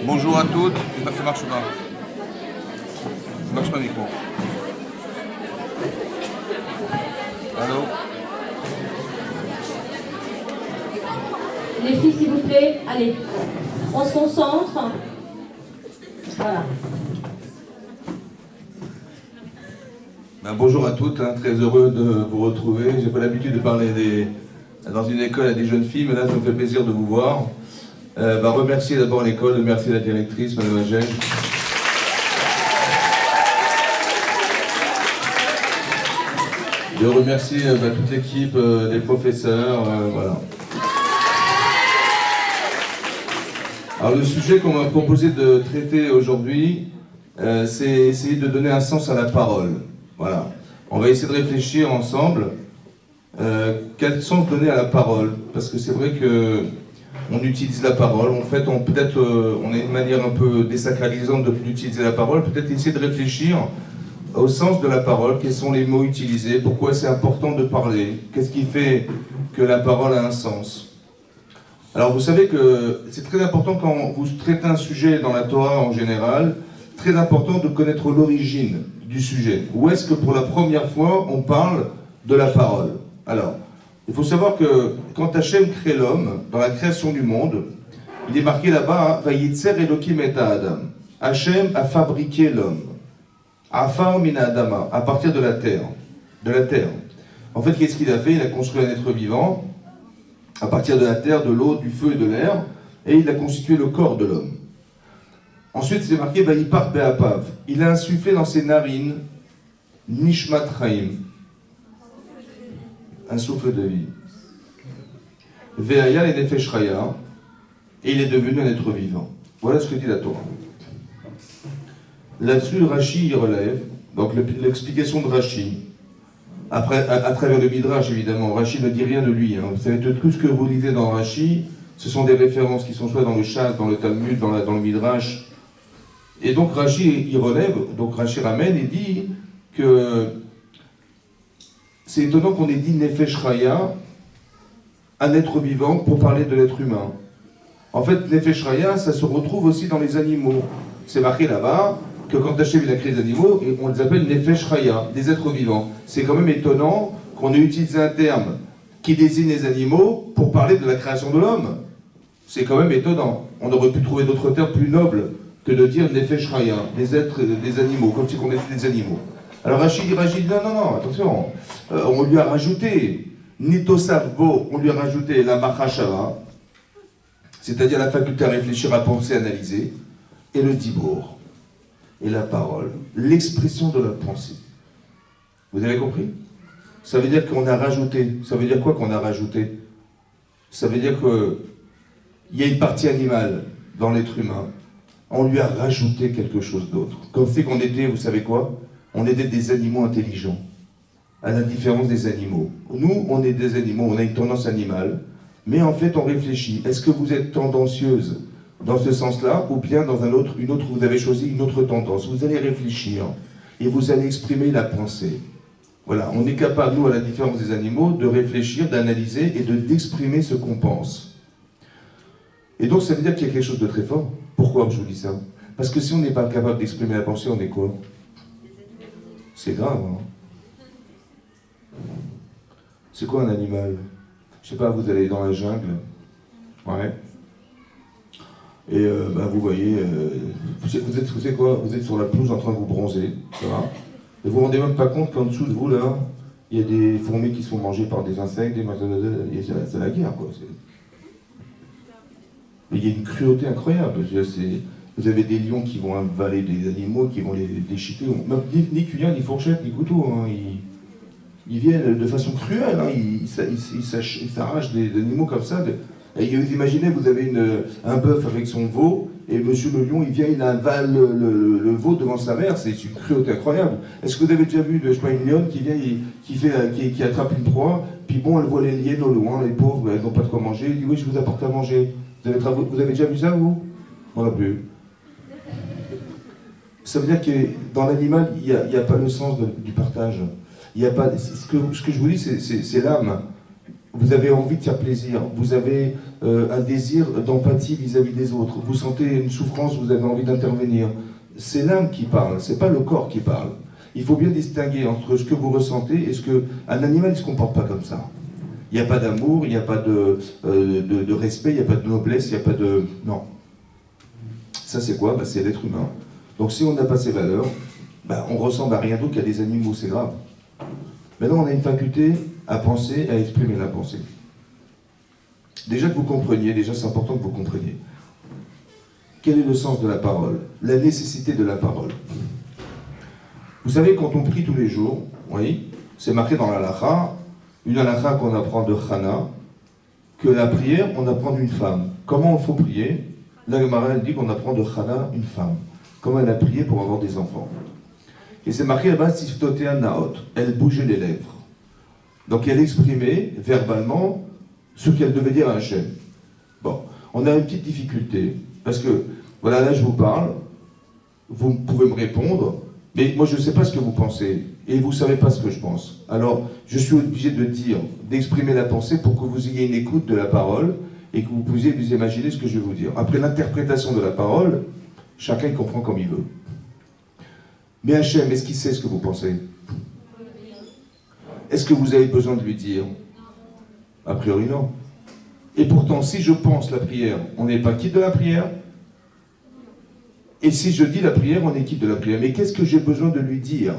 Bonjour à toutes, j'espère que ça marche pas. Ça marche pas le micro. Allô? Les filles, s'il vous plaît, allez, on se concentre. Voilà. Bonjour à toutes, très heureux de vous retrouver. J'ai pas l'habitude de parler dans une école à des jeunes filles, mais là ça me fait plaisir de vous voir. Remercier d'abord l'école, remercier la directrice, Madame Agel. De remercier toute l'équipe des professeurs, voilà. Alors le sujet qu'on m'a proposé de traiter aujourd'hui, c'est essayer de donner un sens à la parole. Voilà. On va essayer de réfléchir ensemble quel sens donner à la parole, parce que c'est vrai que on utilise la parole. En fait, on a une manière un peu désacralisante d'utiliser la parole. Peut-être essayer de réfléchir au sens de la parole. Quels sont les mots utilisés? Pourquoi c'est important de parler? Qu'est-ce qui fait que la parole a un sens? Alors, vous savez que c'est très important quand vous traitez un sujet dans la Torah en général, très important de connaître l'origine du sujet. Où est-ce que pour la première fois on parle de la parole? Alors, il faut savoir que quand Hachem crée l'homme, dans la création du monde, il est marqué là-bas, Vayitzer Elokim et Adam. Hachem a fabriqué l'homme. Afar min Adama, à partir de la terre. De la terre. En fait, qu'est-ce qu'il a fait? Il a construit un être vivant, à partir de la terre, de l'eau, du feu et de l'air, et il a constitué le corps de l'homme. Ensuite, c'est marqué, Vayipar Be'apav. Il a insufflé dans ses narines, Nishmat Chaim, un souffle de vie. Ve'aya le Nefesh Chaya, et il est devenu un être vivant. Voilà ce que dit la Torah. Là-dessus, Rashi y relève, donc l'explication de Rashi, après, à travers le Midrash évidemment. Rashi ne dit rien de lui. Vous savez, tout ce que vous lisez dans Rashi, ce sont des références qui sont soit dans le Shas, dans le Talmud, dans le Midrash. Et donc Rashi y relève, donc Rashi ramène et dit que c'est étonnant qu'on ait dit Nefesh Chaya, un être vivant, pour parler de l'être humain. En fait, Nefesh Chaya, ça se retrouve aussi dans les animaux. C'est marqué là-bas que quand Hachem il a créé les animaux, on les appelle Nefesh Chaya, des êtres vivants. C'est quand même étonnant qu'on ait utilisé un terme qui désigne les animaux pour parler de la création de l'homme. C'est quand même étonnant. On aurait pu trouver d'autres termes plus nobles que de dire Nefesh Chaya, des êtres, des animaux, comme si on était des animaux. Alors Rachid dit non, attention, on lui a rajouté Nitosavbo, on lui a rajouté la Machashava, c'est-à-dire la faculté à réfléchir, à penser, à analyser, et le Dibour, et la parole, l'expression de la pensée. Vous avez compris? Ça veut dire qu'on a rajouté. Ça veut dire quoi qu'on a rajouté? Ça veut dire qu'il y a une partie animale dans l'être humain. On lui a rajouté quelque chose d'autre. Comme si qu'on était, vous savez quoi? On était des animaux intelligents, à la différence des animaux. Nous, on est des animaux, on a une tendance animale, mais en fait, on réfléchit. Est-ce que vous êtes tendancieuse dans ce sens-là, ou bien dans vous avez choisi une autre tendance? Vous allez réfléchir, et vous allez exprimer la pensée. Voilà, on est capable, nous, à la différence des animaux, de réfléchir, d'analyser et d'exprimer ce qu'on pense. Et donc, ça veut dire qu'il y a quelque chose de très fort. Pourquoi je vous dis ça? Parce que si on n'est pas capable d'exprimer la pensée, on est quoi? C'est grave, hein? C'est quoi un animal? Je sais pas, vous allez dans la jungle, ouais, et vous voyez, vous êtes quoi? Vous êtes sur la pelouse en train de vous bronzer, ça va? Et vous vous rendez même pas compte qu'en dessous de vous, là, il y a des fourmis qui se font manger par des insectes, c'est la guerre, quoi. Mais il y a une cruauté incroyable. Vous avez des lions qui vont avaler des animaux, qui vont les déchiqueter. Même ni cuillère, ni fourchette, ni couteau. Hein. Ils viennent de façon cruelle. Hein. Ils s'arrachent des animaux comme ça. Et vous imaginez, vous avez un bœuf avec son veau, et monsieur le lion, il vient, il avale le veau devant sa mère. C'est une cruauté incroyable. Est-ce que vous avez déjà vu, je sais pas, une lionne qui vient, qui attrape une proie, puis bon, elle voit les liens au loin, les pauvres, elles n'ont pas de quoi manger. Elle dit, oui, je vous apporte à manger. Vous avez déjà vu ça, vous? Moi non plus. Ça veut dire que dans l'animal, il n'y a pas le sens du partage. Il y a pas, ce que je vous dis, c'est l'âme. vous avez envie de faire plaisir, vous avez un désir d'empathie vis-à-vis des autres, vous sentez une souffrance, vous avez envie d'intervenir. C'est l'âme qui parle, c'est pas le corps qui parle. Il faut bien distinguer entre ce que vous ressentez et ce que... Un animal ne se comporte pas comme ça. Il n'y a pas d'amour, il n'y a pas de respect, il n'y a pas de noblesse, il n'y a pas de... Non. Ça c'est quoi? C'est l'être humain. Donc si on n'a pas ces valeurs, on ressemble à rien d'autre qu'à des animaux, c'est grave. Maintenant on a une faculté à penser, à exprimer la pensée. Déjà que vous compreniez, déjà c'est important que vous compreniez. Quel est le sens de la parole? La nécessité de la parole. Vous savez, quand on prie tous les jours, oui, c'est marqué dans l'halakha, une halakha qu'on apprend de Chana, que la prière, on apprend d'une femme. Comment il faut prier? La Gemara, elle dit qu'on apprend de Chana une femme. Comment elle a prié pour avoir des enfants. Et c'est marqué là-bas, Siftotea Naot. Elle bougeait les lèvres. Donc elle exprimait verbalement ce qu'elle devait dire à Hachem. Bon, on a une petite difficulté. Parce que, voilà, là je vous parle, vous pouvez me répondre, mais moi je ne sais pas ce que vous pensez, et vous ne savez pas ce que je pense. Alors, je suis obligé de dire, d'exprimer la pensée pour que vous ayez une écoute de la parole, et que vous puissiez vous imaginer ce que je vais vous dire. Après l'interprétation de la parole, chacun comprend comme il veut. Mais Hachem, est-ce qu'il sait ce que vous pensez? Est-ce que vous avez besoin de lui dire? A priori non. Et pourtant, si je pense la prière, on n'est pas quitte de la prière. Et si je dis la prière, on est quitte de la prière. Mais qu'est-ce que j'ai besoin de lui dire?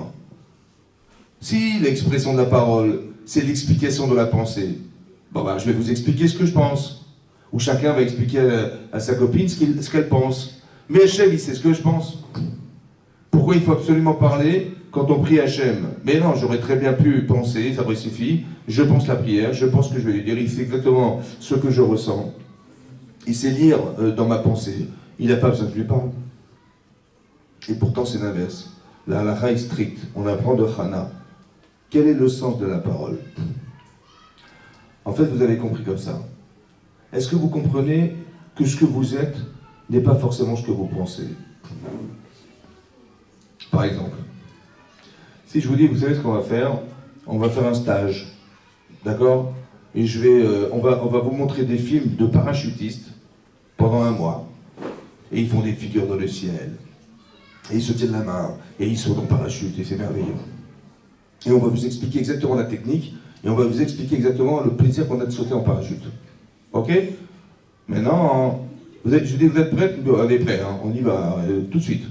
Si l'expression de la parole, c'est l'explication de la pensée, je vais vous expliquer ce que je pense. Ou chacun va expliquer à sa copine ce qu'elle pense. Mais Hachem, il sait ce que je pense. Pourquoi il faut absolument parler quand on prie Hachem? Mais non, j'aurais très bien pu penser, ça me suffit, je pense la prière, je pense ce que je vais lui dire, il sait exactement ce que je ressens. Il sait lire dans ma pensée, il n'a pas besoin que je lui parle. Et pourtant c'est l'inverse. La halakha est stricte, on apprend de Chana. Quel est le sens de la parole? En fait, vous avez compris comme ça. Est-ce que vous comprenez que ce que vous êtes n'est pas forcément ce que vous pensez? Par exemple, si je vous dis, vous savez ce qu'on va faire? On va faire un stage, d'accord? Et on va vous montrer des films de parachutistes pendant 1 mois. Et ils font des figures dans le ciel. Et ils se tiennent la main, et ils sautent en parachute, et c'est merveilleux. Et on va vous expliquer exactement la technique, et on va vous expliquer exactement le plaisir qu'on a de sauter en parachute. Ok? Maintenant, vous êtes prêts? On est prêts, hein, on y va tout de suite.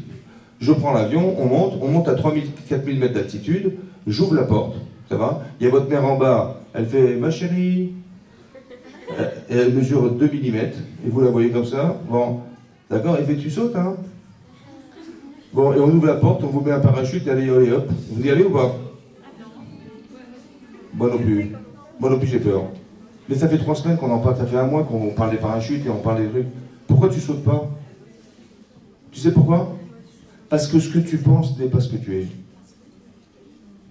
Je prends l'avion, on monte à 3000, 4000 mètres d'altitude, j'ouvre la porte, ça va? Il y a votre mère en bas, elle fait « ma chérie », et elle mesure 2 mm, et vous la voyez comme ça, bon, d'accord, elle fait « tu sautes, hein ?» Bon, et on ouvre la porte, on vous met un parachute, et allez, hop, vous y allez ou pas? Moi non plus j'ai peur. Mais ça fait 3 semaines qu'on en parle, ça fait 1 mois qu'on parle des parachutes et on parle des trucs. Pourquoi tu sautes pas? Tu sais pourquoi? Parce que ce que tu penses n'est pas ce que tu es.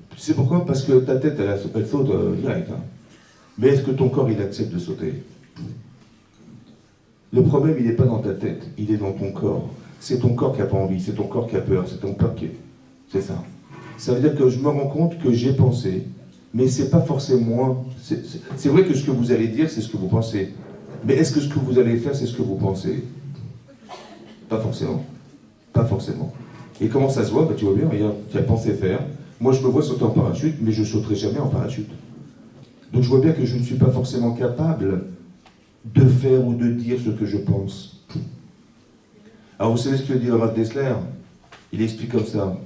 Tu sais pourquoi? Parce que ta tête, elle saute direct. Hein. Mais est-ce que ton corps, il accepte de sauter? Le problème, il n'est pas dans ta tête, il est dans ton corps. C'est ton corps qui n'a pas envie, c'est ton corps qui a peur, c'est ton corps qui... C'est ça. Ça veut dire que je me rends compte que j'ai pensé, mais c'est pas forcément moi. C'est vrai que ce que vous allez dire, c'est ce que vous pensez. Mais est-ce que ce que vous allez faire, c'est ce que vous pensez? Pas forcément. Pas forcément. Et comment ça se voit? Tu vois bien, regarde, tu as pensé faire. Moi, je me vois sauter en parachute, mais je ne sauterai jamais en parachute. Donc je vois bien que je ne suis pas forcément capable de faire ou de dire ce que je pense. Alors vous savez ce que dit le Rav Dessler? Il explique comme ça,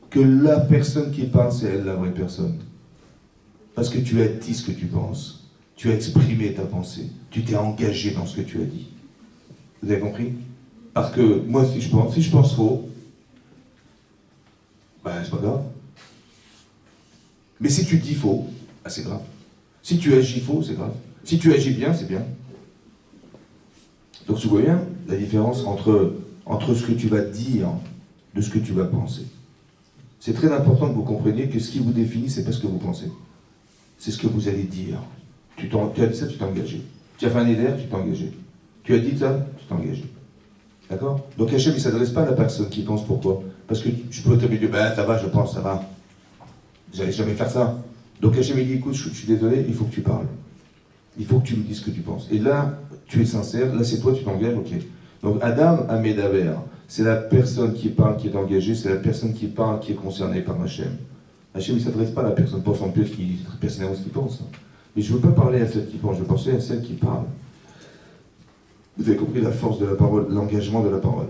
que la personne qui parle, c'est elle la vraie personne. Parce que tu as dit ce que tu penses, tu as exprimé ta pensée, tu t'es engagé dans ce que tu as dit. Vous avez compris? Parce que moi, si je pense faux, c'est pas grave. Mais si tu dis faux, c'est grave. Si tu agis faux, c'est grave. Si tu agis bien, c'est bien. Donc tu vois bien la différence entre ce que tu vas dire de ce que tu vas penser. C'est très important que vous compreniez que ce qui vous définit, c'est pas ce que vous pensez. C'est ce que vous allez dire. Tu as dit ça, tu t'es engagé. Tu as fait un éder, tu t'es engagé. Tu as dit ça, tu t'es engagé. D'accord? Donc Hachem, il ne s'adresse pas à la personne qui pense pourquoi. Parce que je peux te dire, ça va, je pense, ça va. J'allais jamais faire ça. Donc Hachem, il dit, écoute, je suis désolé, il faut que tu parles. Il faut que tu me dises ce que tu penses. Et là, tu es sincère, là c'est toi, tu t'engages, ok. Donc Adam Amedaber, c'est la personne qui parle, qui est engagée, c'est la personne qui parle, qui est concernée par Hachem. Hachem, il ne s'adresse pas à la personne pensante pieuse qui est personnellement ce qu'il pense. Mais je ne veux pas parler à celle qui pense, je veux penser à celle qui parle. Vous avez compris la force de la parole, l'engagement de la parole.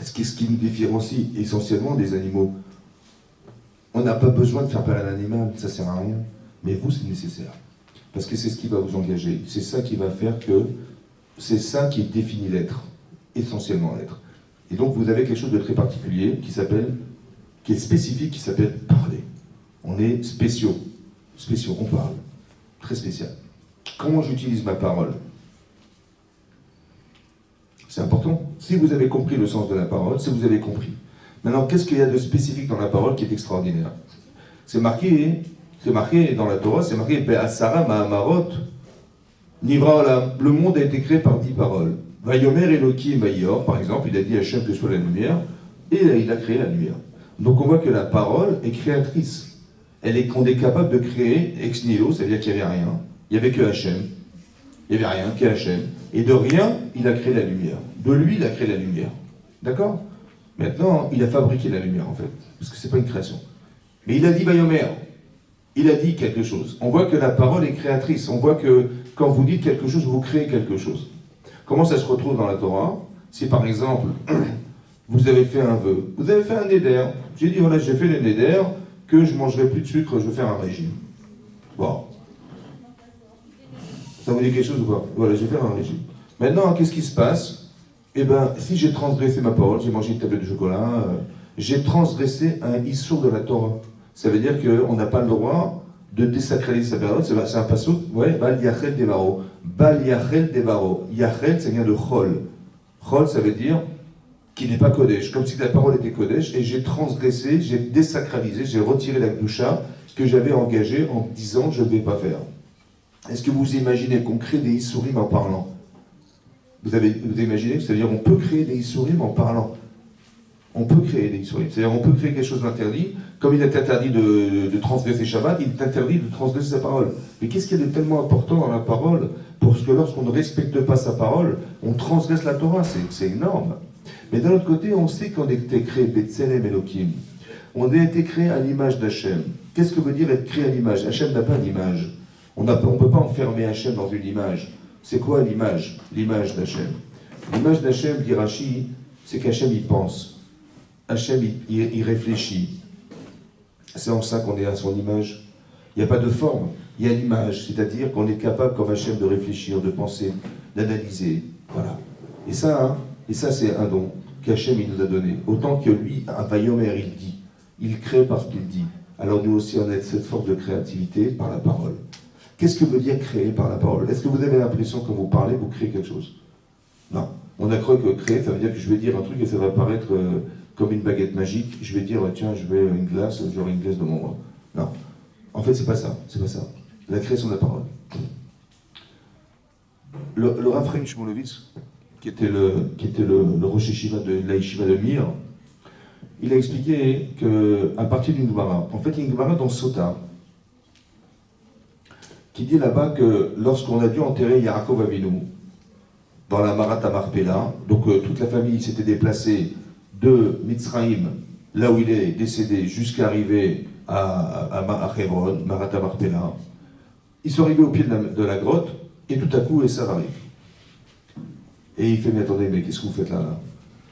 Ce qui nous différencie essentiellement des animaux. On n'a pas besoin de faire parler un animal, ça ne sert à rien. Mais vous, c'est nécessaire. Parce que c'est ce qui va vous engager. C'est ça qui va faire que... C'est ça qui définit l'être. Essentiellement l'être. Et donc vous avez quelque chose de très particulier qui est spécifique, qui s'appelle parler. On est spéciaux. Spéciaux, on parle. Très spécial. Comment j'utilise ma parole? C'est important. Si vous avez compris le sens de la parole, si vous avez compris. Maintenant, qu'est-ce qu'il y a de spécifique dans la parole qui est extraordinaire? C'est marqué dans la Torah, c'est marqué Be'asara Ma'amarot. Nivra Olam. Le monde a été créé par 10 paroles. Vayomer Elokim Vayor, par exemple, il a dit à Hachem que soit la lumière, et il a créé la lumière. Donc on voit que la parole est créatrice. On est capable de créer ex nihilo, c'est-à-dire qu'il n'y avait rien. Il n'y avait que Hachem. Il n'y avait rien, que Hachem. Et de rien, il a créé la lumière. De lui, il a créé la lumière. D'accord? Maintenant, il a fabriqué la lumière, en fait. Parce que ce n'est pas une création. Mais il a dit Vayomer. Il a dit quelque chose. On voit que la parole est créatrice. On voit que quand vous dites quelque chose, vous créez quelque chose. Comment ça se retrouve dans la Torah? Si par exemple, vous avez fait un vœu, vous avez fait un néder. J'ai dit, voilà, j'ai fait le néder, que je ne mangerai plus de sucre, je vais faire un régime. Bon. Ça vous dit quelque chose ou pas? Voilà, je vais faire un régime. Maintenant, qu'est-ce qui se passe? Eh bien, si j'ai transgressé ma parole, j'ai mangé une tablette de chocolat, j'ai transgressé un issour de la Torah. Ça veut dire qu'on n'a pas le droit de désacraliser sa parole. C'est un passouk, ouais, Bal Yachel Devaro. Bal Yachel Devaro. Yachel, ça vient de Chol. Chol, ça veut dire qu'il n'est pas Kodesh, comme si la parole était Kodesh, et j'ai transgressé, j'ai désacralisé, j'ai retiré la Gdusha que j'avais engagée en disant je ne vais pas faire. Est-ce que vous imaginez qu'on crée des Issourim en parlant? Vous imaginé? C'est-à-dire on peut créer des Issourim en parlant. On peut créer des Issourim. C'est-à-dire on peut créer quelque chose d'interdit. Comme il est interdit de transgresser Shabbat, il est interdit de transgresser sa parole. Mais qu'est-ce qu'il y a de tellement important dans la parole pour que lorsqu'on ne respecte pas sa parole, on transgresse la Torah? C'est énorme. Mais d'un autre côté, on sait qu'on a été créé Betselem Elohim. On a été créé à l'image d'Hachem. Qu'est-ce que veut dire être créé à l'image? Hachem n'a pas d'image. On ne peut pas enfermer Hachem dans une image. C'est quoi l'image? L'image d'Hachem. L'image d'Hachem, dit Rashi, c'est qu'Hachem il pense. Hachem il réfléchit. C'est en ça qu'on est à son image. Il n'y a pas de forme, il y a l'image. C'est-à-dire qu'on est capable, comme Hachem, de réfléchir, de penser, d'analyser. Voilà. Et ça c'est un don qu'Hachem il nous a donné. Autant que lui, un Vayomer, il dit. Il crée parce qu'il dit. Alors nous aussi, on a cette force de créativité par la parole. Qu'est-ce que veut dire créer par la parole? Est-ce que vous avez l'impression que quand vous parlez, vous créez quelque chose? Non. On a cru que créer, ça veut dire que je vais dire un truc et ça va paraître comme une baguette magique. Je vais dire, tiens, je vais une glace, j'aurai une glace de mon bras. Non. En fait, c'est pas ça. C'est pas ça. La création de la parole. Le Rav Chaim Shmulevitz, qui était le Rosh Yeshiva de la Yeshiva de Mir, il a expliqué qu'à partir d'une Gemara, en fait, il y a une Gemara dans Sota, qui dit là-bas que lorsqu'on a dû enterrer Yaakov Avinu dans la Marat Marpella, donc toute la famille s'était déplacée de Mitzraïm, là où il est décédé, jusqu'à arriver à Hebron, Marat Marpella. Ils sont arrivés au pied de la grotte, et tout à coup, Esav arrive. Et il fait, mais attendez, mais qu'est-ce que vous faites là?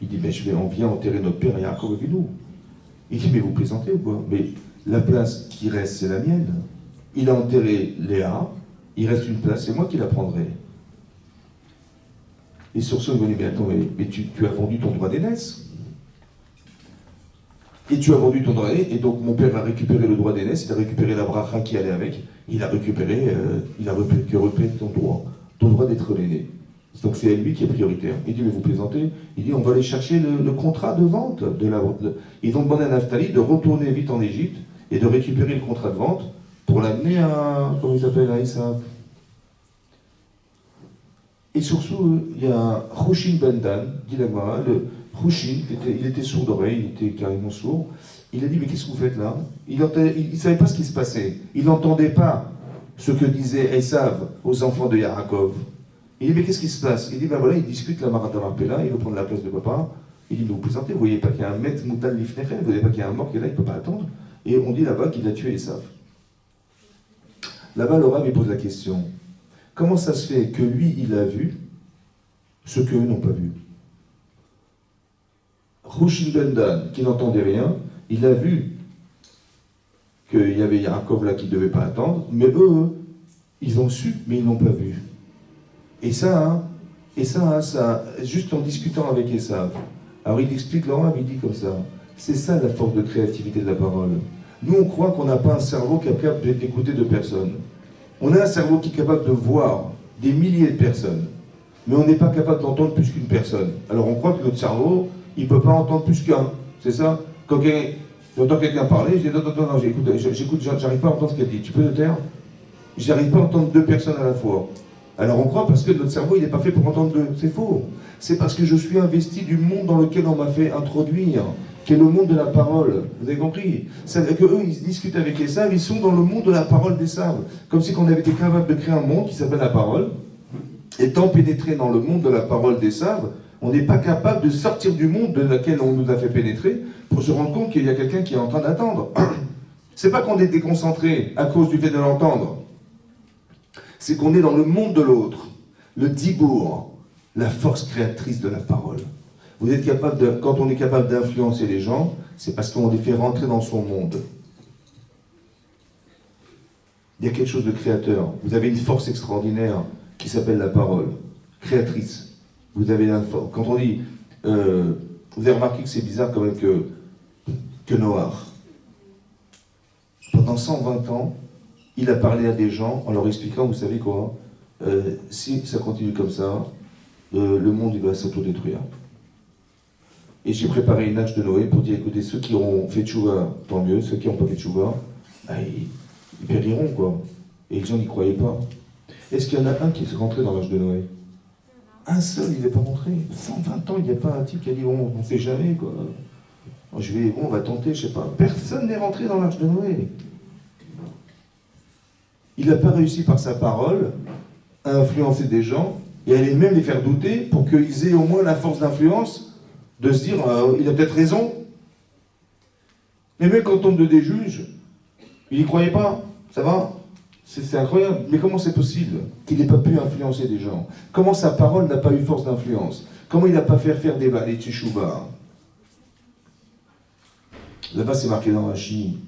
Il dit, mais on vient enterrer notre père Yaakov Avinu. Il dit, mais vous plaisantez ou quoi? Mais la place qui reste, c'est la mienne. Il a enterré Léa, il reste une place, c'est moi qui la prendrai. Et sur ce, il me dit, mais attends, mais tu as vendu ton droit d'aînesse. Et tu as vendu ton droit d'aînesse, et donc mon père a récupéré le droit d'aînesse, il a récupéré la bracha qui allait avec, il a récupéré ton droit d'être l'aîné. Donc c'est lui qui est prioritaire. Il dit, mais vous plaisantez? Il dit, on va aller chercher le contrat de vente. Ils ont demandé à Naphtali de retourner vite en Égypte et de récupérer le contrat de vente pour l'amener à, comment il s'appelle, à Esav. Et surtout, il y a Chushin Ben Dan, dit la Gemara, le Chushin, il était sourd d'oreille, il était carrément sourd. Il a dit, mais qu'est-ce que vous faites là? Il ne savait pas ce qui se passait. Il n'entendait pas. ce que disait Esav aux enfants de Yaakov. Il dit, mais qu'est-ce qui se passe? Il dit, ben voilà, il discute la Marata Marpella, il veut prendre la place de papa. Il dit, vous vous présentez, vous voyez pas qu'il y a un maître Moutal Lifnechem, vous voyez pas qu'il y a un mort qui est là, il ne peut pas attendre. Et on dit là-bas qu'il a tué Esav. Là-bas, le Rav, il pose la question, comment ça se fait que lui, il a vu ce qu'eux n'ont pas vu? Rouchin Bendan, qui n'entendait rien, il a vu qu'il y avait Yaakov là qui ne devait pas attendre, mais eux, ils ont su, mais ils n'ont pas vu. Et ça, juste en discutant avec Esav, alors il explique, Laurent, il dit comme ça, c'est ça la force de créativité de la parole. Nous, on croit qu'on n'a pas un cerveau capable d'écouter deux personnes. On a un cerveau qui est capable de voir des milliers de personnes, mais on n'est pas capable d'entendre plus qu'une personne. Alors on croit que notre cerveau, il ne peut pas entendre plus qu'un, c'est ça? Quand j'entends quelqu'un parler, je dis non, j'écoute, j'arrive pas à entendre ce qu'elle dit. Tu peux te taire? J'arrive pas à entendre deux personnes à la fois. Alors on croit parce que notre cerveau, il n'est pas fait pour entendre deux. C'est faux. C'est parce que je suis investi du monde dans lequel on m'a fait introduire, qui est le monde de la parole. Vous avez compris? C'est qu'eux, ils discutent avec Esav, ils sont dans le monde de la parole d'Esav. Comme si on avait été capable de créer un monde qui s'appelle la parole. Étant pénétré dans le monde de la parole d'Esav, on n'est pas capable de sortir du monde de lequel on nous a fait pénétrer pour se rendre compte qu'il y a quelqu'un qui est en train d'attendre. C'est pas qu'on est déconcentré à cause du fait de l'entendre. C'est qu'on est dans le monde de l'autre, le dibour, la force créatrice de la parole. Vous êtes capable de, quand on est capable d'influencer les gens, c'est parce qu'on les fait rentrer dans son monde. Il y a quelque chose de créateur. Vous avez une force extraordinaire qui s'appelle la parole, créatrice. Vous avez un force. Quand on dit, vous avez remarqué que c'est bizarre quand même que Noach, pendant 120 ans, il a parlé à des gens en leur expliquant, vous savez quoi, si ça continue comme ça, le monde il va s'autodétruire. Et j'ai préparé une hache de Noé pour dire, écoutez, ceux qui auront fait tchouva, tant mieux, ceux qui n'ont pas fait tchouva, ils périront, quoi. Et les gens n'y croyaient pas. Est-ce qu'il y en a un qui est rentré dans l'âge de Noé? Un seul, il n'est pas rentré. 120 ans, il n'y a pas un type qui a dit, on ne sait jamais, quoi. On va tenter, je sais pas. Personne n'est rentré dans l'âge de Noé. Il n'a pas réussi par sa parole à influencer des gens et à même les faire douter pour qu'ils aient au moins la force d'influence de se dire il a peut-être raison. Mais même quand on tombe de des juges, il n'y croyait pas. Ça va? C'est incroyable. Mais comment c'est possible qu'il n'ait pas pu influencer des gens? Comment sa parole n'a pas eu force d'influence? Comment il n'a pas fait faire des balais tchouba? Là-bas, c'est marqué dans Rashi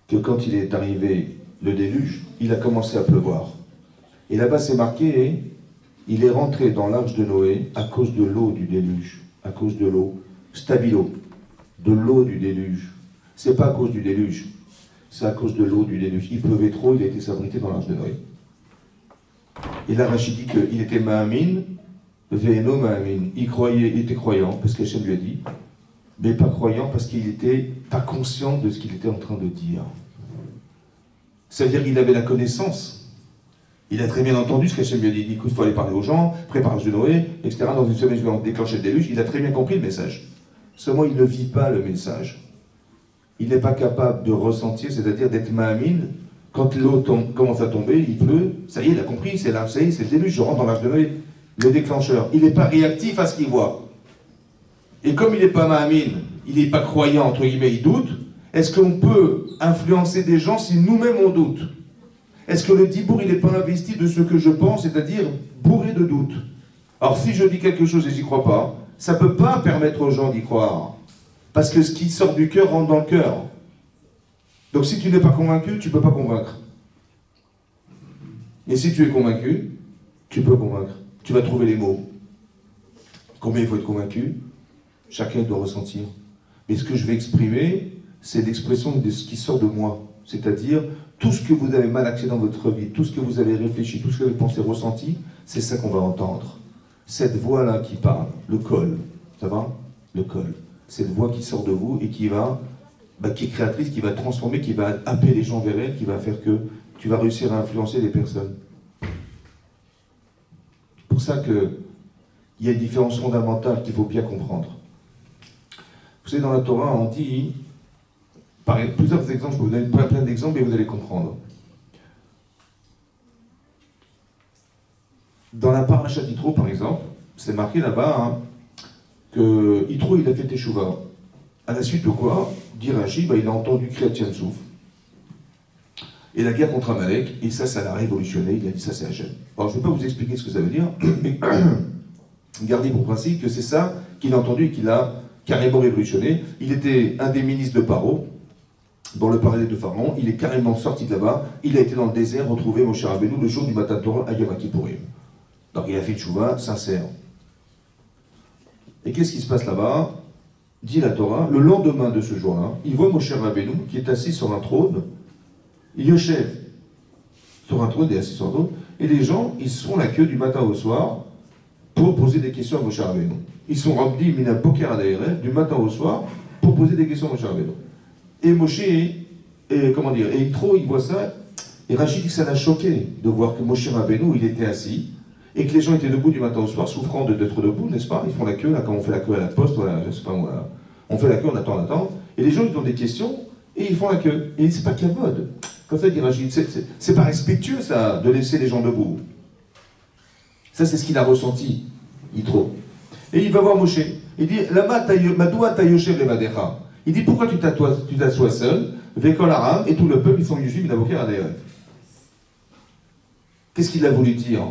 que quand il est arrivé le déluge, il a commencé à pleuvoir. Et là-bas, c'est marqué, il est rentré dans l'arche de Noé à cause de l'eau du déluge. À cause de l'eau. Stabilo. De l'eau du déluge. C'est pas à cause du déluge. C'est à cause de l'eau du déluge. Il pleuvait trop, il a été s'abriter dans l'arche de Noé. Et là, Rachid dit qu'il était Ma'amin, Ve'eno Ma'amin. Il était croyant, parce qu'Hachem lui a dit, mais pas croyant parce qu'il n'était pas conscient de ce qu'il était en train de dire. C'est-à-dire qu'il avait la connaissance. Il a très bien entendu ce qu'Hachem lui a dit. Il faut aller parler aux gens, prépare l'arche de Noé, etc. Dans une semaine, je vais déclencher le déluge. Il a très bien compris le message. Seulement, il ne vit pas le message. Il n'est pas capable de ressentir, c'est-à-dire d'être ma'amine. Quand l'eau commence à tomber, il pleut, ça y est, il a compris, c'est là, ça y est, c'est le déluge, je rentre dans l'arche de Noé. Le déclencheur. Il n'est pas réactif à ce qu'il voit. Et comme il n'est pas ma'amine, il n'est pas croyant, entre guillemets, il doute. Est-ce qu'on peut influencer des gens si nous-mêmes on doute? Est-ce que le dibour, il n'est pas investi de ce que je pense, c'est-à-dire bourré de doute? Alors si je dis quelque chose et j'y crois pas, ça ne peut pas permettre aux gens d'y croire. Parce que ce qui sort du cœur rentre dans le cœur. Donc si tu n'es pas convaincu, tu ne peux pas convaincre. Et si tu es convaincu, tu peux convaincre. Tu vas trouver les mots. Combien il faut être convaincu? Chacun doit ressentir. Mais ce que je vais exprimer, c'est l'expression de ce qui sort de moi. C'est-à-dire, tout ce que vous avez malaxé dans votre vie, tout ce que vous avez réfléchi, tout ce que vous avez pensé, ressenti, c'est ça qu'on va entendre. Cette voix-là qui parle, le col, ça va? Le col. Cette voix qui sort de vous et qui va, qui est créatrice, qui va transformer, qui va appeler les gens vers elle, qui va faire que tu vas réussir à influencer les personnes. C'est pour ça qu'il y a une différence fondamentale qu'il faut bien comprendre. Vous savez, dans la Torah, on dit, par plusieurs exemples, je peux vous donner plein d'exemples et vous allez comprendre. Dans la paracha d'Yitro, par exemple, c'est marqué là-bas hein, que Yitro, il a fait Teshuvah. À la suite de quoi, dit Rashi, il a entendu Kriyat Yam-Souf et la guerre contre Amalek, et ça l'a révolutionné, il a dit ça c'est Hachem. Alors je ne vais pas vous expliquer ce que ça veut dire, mais gardez pour principe que c'est ça qu'il a entendu et qu'il a carrément révolutionné. Il était un des ministres de Paro, dans le palais de Pharaon, il est carrément sorti de là-bas, il a été dans le désert, retrouvé Moshe Rabbeinu le jour du Matan Torah à Yom Kippourim. Donc il a fait une chouva sincère. Et qu'est-ce qui se passe là-bas? Dit la Torah, le lendemain de ce jour-là, il voit Moshe Rabbeinu qui est assis sur un trône, Yoshev, sur un trône et assis sur un trône, et les gens, ils se font la queue du matin au soir pour poser des questions à Moshe Rabbeinu. Ils sont remplis, mina boker adaïrev, du matin au soir, pour poser des questions à Moshe Rabbeinu. Et Moshe, et Yitro, il voit ça, et Rachid dit que ça l'a choqué de voir que Moshe Rabbeinu, il était assis, et que les gens étaient debout du matin au soir, souffrant d'être debout, n'est-ce pas? Ils font la queue, là, comme on fait la queue à la poste, voilà, je sais pas moi, on fait la queue, on attend, et les gens, ils ont des questions, et ils font la queue. Et c'est pas cavode. Comme ça, dit Rachid, c'est pas respectueux, ça, de laisser les gens debout. Ça, c'est ce qu'il a ressenti, Yitro. Et il va voir Moshe. Il dit, Madoua Tayoshev Levadecha. Il dit, pourquoi tu t'assois seul, Vekol Aram, et tout le peuple, ils sont juifs, Minaboker Adaïrev. Qu'est-ce qu'il a voulu dire,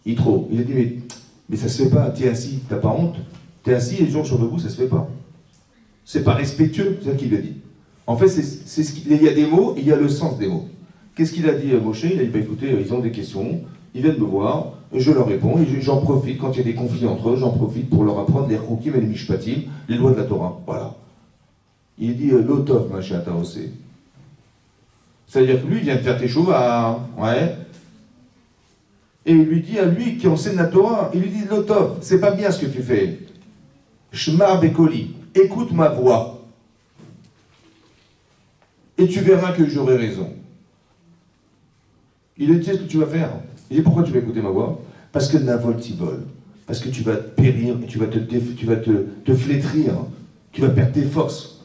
Yitro? Il a dit, mais ça se fait pas, t'es assis, t'as pas honte? T'es assis et les gens sont debout, ça se fait pas. C'est pas respectueux, c'est ça qu'il a dit. En fait, il y a des mots et il y a le sens des mots. Qu'est-ce qu'il a dit à Moshe? Il a dit, écoutez, ils ont des questions, ils viennent me voir, je leur réponds, et j'en profite, quand il y a des conflits entre eux, j'en profite pour leur apprendre les Choukim et les Mishpatim, les lois de la Torah. Voilà. Il dit, l'otov, machata osé. C'est-à-dire que lui, il vient de faire Teshuvah, ouais. Et il lui dit à lui qui enseigne la Torah, il lui dit, l'otov, c'est pas bien ce que tu fais. Shema Bekoli, écoute ma voix. Et tu verras que j'aurai raison. Il lui dit, qu'est-ce que tu vas faire? Il dit, pourquoi tu vas écouter ma voix? Parce que Navol t'y vole. Parce que tu vas périr et tu vas te flétrir. Tu vas perdre tes forces.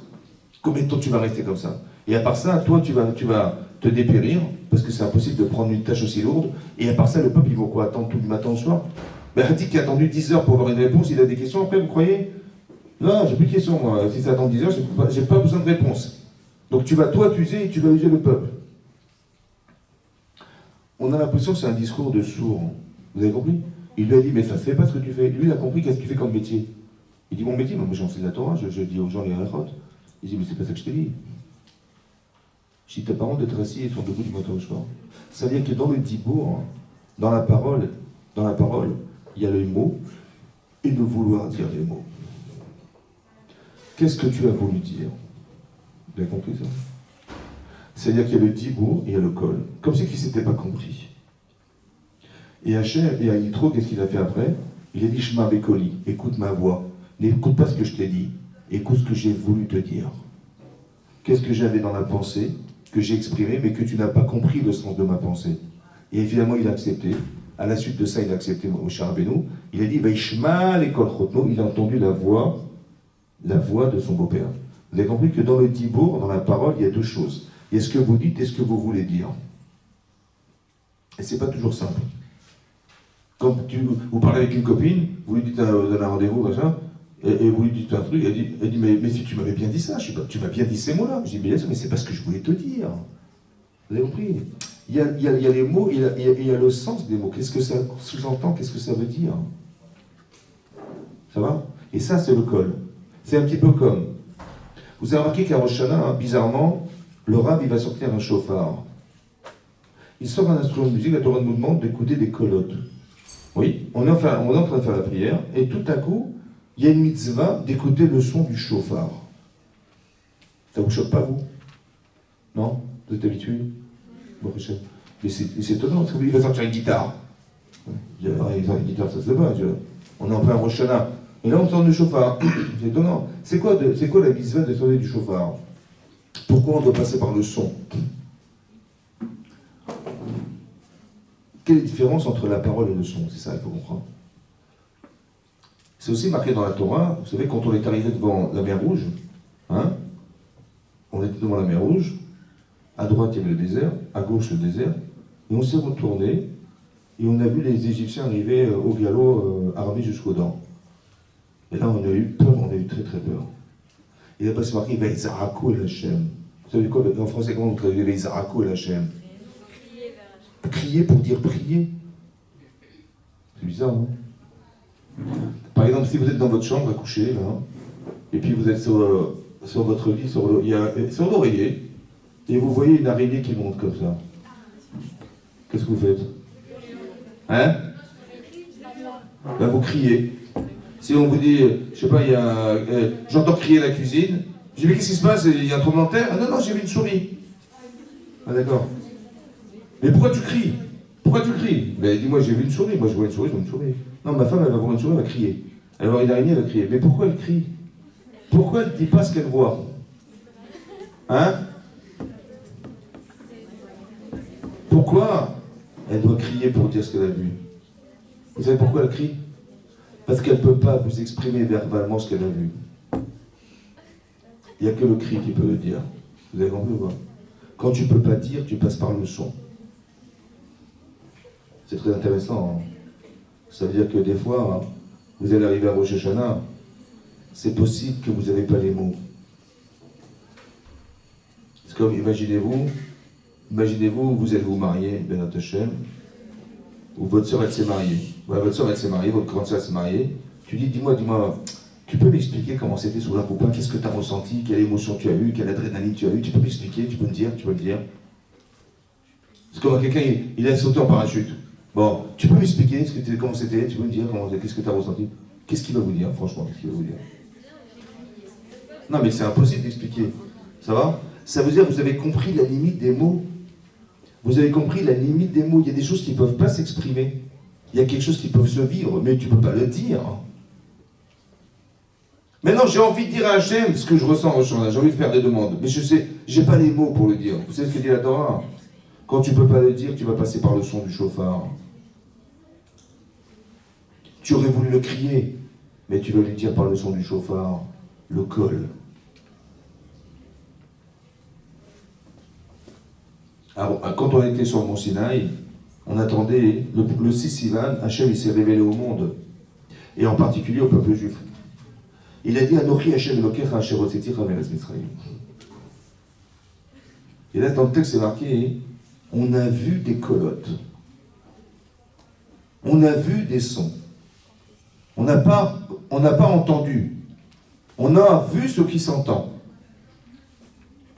Combien de temps tu vas rester comme ça? Et à part ça, toi, tu vas te dépérir, parce que c'est impossible de prendre une tâche aussi lourde. Et à part ça, le peuple, ils vont quoi? Attendre tout le matin au soir? Dit qui a attendu 10 heures pour avoir une réponse, il a des questions après, vous croyez? Non, j'ai plus de questions, moi. Si ça attend 10 heures, j'ai pas besoin de réponse. Donc tu vas toi t'user et tu vas user le peuple. On a l'impression que c'est un discours de sourd. Vous avez compris? Il lui a dit, mais ça ne se fait pas ce que tu fais. Lui, il a compris qu'est-ce qu'il fait comme métier. Il dit, mon métier, moi j'enseigne la Torah, je dis aux gens les halachot. Il dit, mais c'est pas ça que je t'ai dit. Je dis, tes parents d'être assis et sont debout du matin au soir. Ça veut dire que dans le dibour, dans la parole, il y a le mot et de vouloir dire les mots. Qu'est-ce que tu as voulu dire? Vous avez compris ça? C'est-à-dire qu'il y a le dibour et il y a le kol. Comme si qu'il ne s'était pas compris. Et Hachem, et à Yitro, qu'est-ce qu'il a fait après? Il a dit, Shema Bekoli, écoute ma voix. N'écoute pas ce que je t'ai dit. Écoute ce que j'ai voulu te dire. Qu'est-ce que j'avais dans la pensée, que j'ai exprimé, mais que tu n'as pas compris le sens de ma pensée. Et évidemment, il a accepté. À la suite de ça, il a accepté Moshe Rabbeinu. Il a dit, Vaishma l'école chotno, il a entendu la voix de son beau-père. Vous avez compris que dans le dibour, dans la parole, il y a deux choses. Il y a ce que vous dites et ce que vous voulez dire. Et c'est pas toujours simple. Quand vous parlez avec une copine, vous lui dites, vous avez un rendez-vous, machin, et vous lui dites un truc, elle dit mais si tu m'avais bien dit ça, tu m'as bien dit ces mots-là. Je dis, mais c'est pas ce que je voulais te dire. Vous avez compris? Il y a les mots, il y a le sens des mots. Qu'est-ce que ça sous-entend? Qu'est-ce que ça veut dire? Ça va? Et ça, c'est le col. C'est un petit peu comme... Vous avez remarqué qu'à Rosh Hashanah, bizarrement, le Rav, il va sortir un chauffard. Il sort un instrument de musique, la Torah nous demande d'écouter des colottes. Oui, on est en train de faire la prière, et tout à coup, il y a une mitzvah d'écouter le son du chauffard. Ça vous choque pas, vous? Non? Vous êtes habitué? Bon, mais c'est étonnant, parce qu'il va sortir une guitare. Une guitare, ça se bat. On est en plein Rosh Hashanah. Et là, on sort du chauffard. C'est étonnant. C'est quoi la mitzvah de sonner du chauffard? Pourquoi on doit passer par le son? Quelle est la différence entre la parole et le son? C'est ça, il faut comprendre. C'est aussi marqué dans la Torah. Vous savez, quand on est arrivé devant la mer Rouge, hein, on était devant la mer Rouge, à droite il y avait le désert, à gauche le désert, et on s'est retourné, Et on a vu les Égyptiens arriver au galop, armés jusqu'aux dents. Et là, on a eu peur, on a eu très très peur. Et là-bas, c'est marqué Vaïzarakou el Hachem. Vous savez quoi, en français, comment vous traduisez Vaïzarakou el Hachem? Crier pour dire prier. C'est bizarre, non? Par exemple, si vous êtes dans votre chambre à coucher, là, et puis vous êtes sur votre lit, sur l'oreiller, et vous voyez une araignée qui monte comme ça. Qu'est-ce que vous faites? Hein? Ben, vous criez. Si on vous dit, je sais pas, j'entends crier la cuisine, je dis, mais qu'est-ce qui se passe? Il y a un tremblement de terre? Ah non, non, j'ai vu une souris. Ah d'accord. Mais pourquoi tu cries? Pourquoi tu cries? Ben dis-moi, j'ai vu une souris, moi je vois une souris, je vois une souris. Non, ma femme, elle va voir une souris, elle va crier. Elle va voir une araignée, elle va crier. Mais pourquoi elle crie? Pourquoi elle ne dit pas ce qu'elle voit? Hein? Pourquoi elle doit crier pour dire ce qu'elle a vu? Vous savez pourquoi elle crie? Parce qu'elle ne peut pas vous exprimer verbalement ce qu'elle a vu. Il n'y a que le cri qui peut le dire. Vous avez compris ou pas? Quand tu ne peux pas dire, tu passes par le son. C'est très intéressant. Hein? Ça veut dire que des fois, vous allez arriver à Rosh Hashanah, c'est possible que vous n'avez pas les mots. C'est comme, imaginez-vous, vous allez vous marier, Benat Hashem, ou votre soeur elle s'est mariée. Voilà, votre soeur elle s'est mariée, votre grande soeur s'est mariée. Tu dis, dis-moi, tu peux m'expliquer comment c'était sous la coupe? Qu'est-ce que tu as ressenti? Quelle émotion tu as eue? Quelle adrénaline tu as eue? Tu peux m'expliquer? Tu peux me dire? Tu peux me dire? C'est comme quelqu'un, il a sauté en parachute. Bon, tu peux m'expliquer comment c'était? Tu peux me dire qu'est-ce que tu as ressenti? Qu'est-ce qu'il va vous dire, franchement? Qu'est-ce qu'il va vous dire? Non, mais c'est impossible d'expliquer. Ça va? Ça veut dire que vous avez compris la limite des mots. Vous avez compris la limite des mots. Il y a des choses qui ne peuvent pas s'exprimer. Il y a quelque chose qui peut se vivre, mais tu ne peux pas le dire. Maintenant, j'ai envie de dire à Hachem ce que je ressens au chant. J'ai envie de faire des demandes. Mais je sais, j'ai pas les mots pour le dire. Vous savez ce que dit la Torah? Quand tu ne peux pas le dire, tu vas passer par le son du chauffard. Tu aurais voulu le crier, mais tu vas lui dire par le son du chauffard, le col. Alors, quand on était sur le mont Sinaï, on attendait le 6 Sivan, Hachem il s'est révélé au monde, et en particulier au peuple juif. Il a dit Anochi Hachem Elokecha Asher Hotzeti Meretz Mitzrayim. Et là, dans le texte, c'est marqué on a vu des colottes, on a vu des sons, on n'a pas entendu, on a vu ce qui s'entend.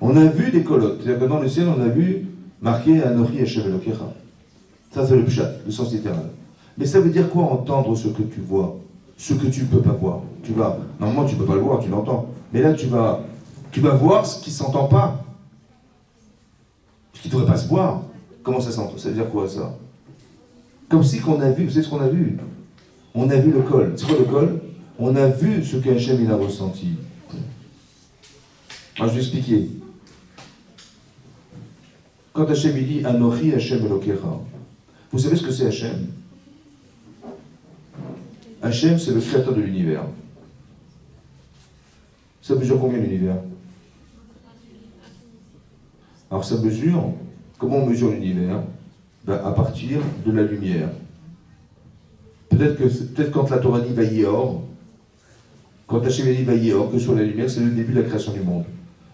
On a vu des colottes, c'est-à-dire que dans le ciel, on a vu marqué Anochi Hachem Elokecha. Ça, c'est le pshat, le sens littéral. Mais ça veut dire quoi entendre ce que tu vois, ce que tu ne peux pas voir? Normalement, tu ne peux pas le voir, tu l'entends. Mais là, tu vas voir ce qui ne s'entend pas. Ce qui ne devrait pas se voir. Comment ça s'entend? Ça veut dire quoi, ça? Comme si qu'on a vu, vous savez ce qu'on a vu? On a vu le col. C'est quoi le col? On a vu ce qu'Hachem il a ressenti. Alors, je vais expliquer. Quand Hachem il dit Anochi Hachem Elokecha, vous savez ce que c'est Hachem? Hachem, c'est le créateur de l'univers. Ça mesure combien l'univers? Alors ça mesure, comment on mesure l'univers? Ben, à partir de la lumière. Peut-être quand la Torah dit Vayior, quand Hachem dit Vayior, que sur la lumière, c'est le début de la création du monde.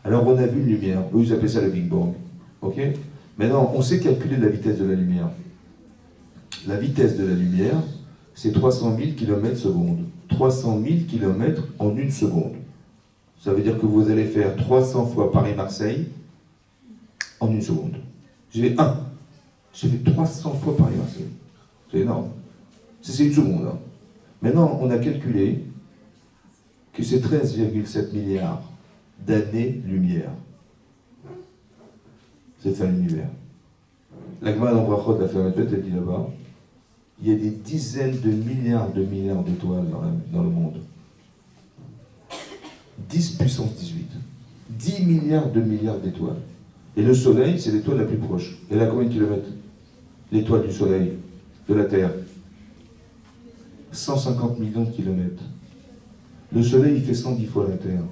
Alors on a vu une lumière, eux ils appellent ça le Big Bang. Ok? Maintenant, on sait calculer la vitesse de la lumière. La vitesse de la lumière, c'est 300 000 km/s. 300 000 km en une seconde. Ça veut dire que vous allez faire 300 fois Paris-Marseille en une seconde. J'ai fait 300 fois Paris-Marseille. C'est énorme. C'est une seconde. Hein. Maintenant, on a calculé que c'est 13,7 milliards d'années-lumière. C'est ça l'univers. La Gemara dans Brachot, la Fermetet, elle dit là-bas, il y a des dizaines de milliards d'étoiles dans le monde. 10 puissance 18. 10 milliards d'étoiles. Et le Soleil, c'est l'étoile la plus proche. Elle a combien de kilomètres? L'étoile du Soleil, de la Terre. 150 millions de kilomètres. Le Soleil, il fait 110 fois la Terre.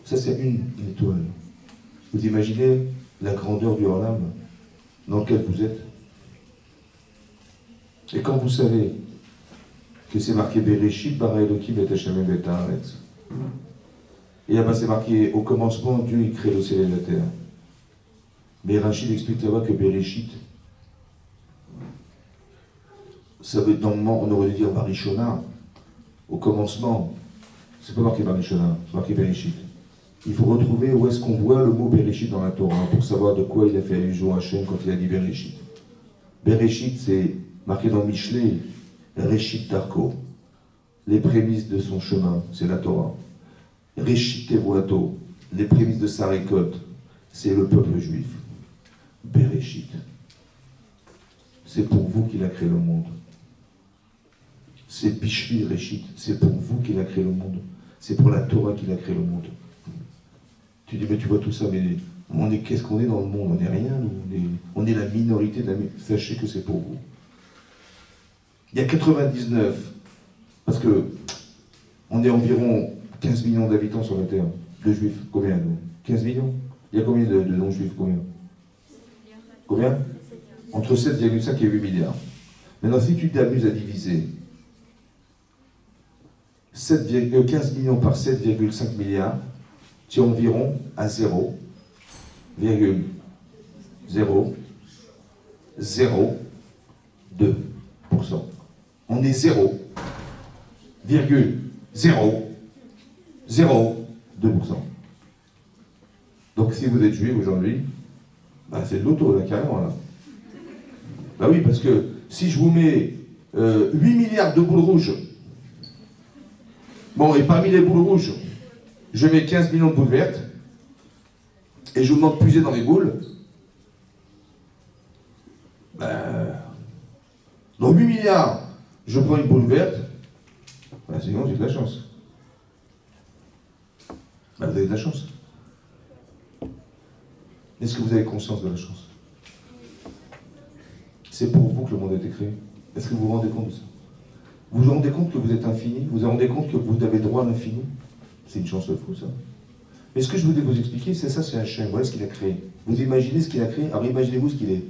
Ça, c'est une étoile. Vous imaginez la grandeur du Olam dans lequel vous êtes? Et quand vous savez que c'est marqué Bereshit, bara Elokim et Hashem et Haaretz, et là-bas c'est marqué au commencement, Dieu il crée le ciel et la terre. Mais Rachid explique là-bas que Bereshit, ça veut normalement, on aurait dû dire Barishona, au commencement. C'est pas marqué Barishona, c'est marqué Bereshit. Il faut retrouver où est-ce qu'on voit le mot Bereshit dans la Torah pour savoir de quoi il a fait allusion à Hachem quand il a dit Bereshit. Bereshit, c'est marqué dans Mishlei, Reshit Darko, les prémices de son chemin, c'est la Torah. Reshit Tevuato, les prémices de sa récolte, c'est le peuple juif. Bereshit, c'est pour vous qu'il a créé le monde. C'est Bishvi Reshit, c'est pour vous qu'il a créé le monde. C'est pour la Torah qu'il a créé le monde. Tu dis, mais tu vois tout ça, mais qu'est-ce qu'on est dans le monde? On n'est rien, on est la minorité de la minorité. Sachez que c'est pour vous. Il y a 99, parce que on est environ 15 millions d'habitants sur la Terre, de juifs. Combien? 15 millions? Il y a combien de non-juifs? Combien? Entre 7,5 et 8 milliards. Maintenant, si tu t'amuses à diviser 15 millions par 7,5 milliards, tu es environ à 0,002%. On est 0,002%. Donc si vous êtes juif aujourd'hui, bah, c'est de l'auto, là, carrément, là. Bah oui, parce que si je vous mets 8 milliards de boules rouges, bon, et parmi les boules rouges, je mets 15 millions de boules vertes, et je vous demande de puiser dans les boules, dans 8 milliards, je prends une boule verte, bah, sinon j'ai de la chance. Bah, vous avez de la chance. Est-ce que vous avez conscience de la chance? C'est pour vous que le monde a été créé. Est-ce que vous vous rendez compte de ça? Vous vous rendez compte que vous êtes infini? Vous vous rendez compte que vous avez droit à l'infini? C'est une chance de fou, ça. Mais ce que je voulais vous expliquer, c'est ça, c'est Hachem. Voilà ce qu'il a créé. Vous imaginez ce qu'il a créé? Alors imaginez-vous ce qu'il est.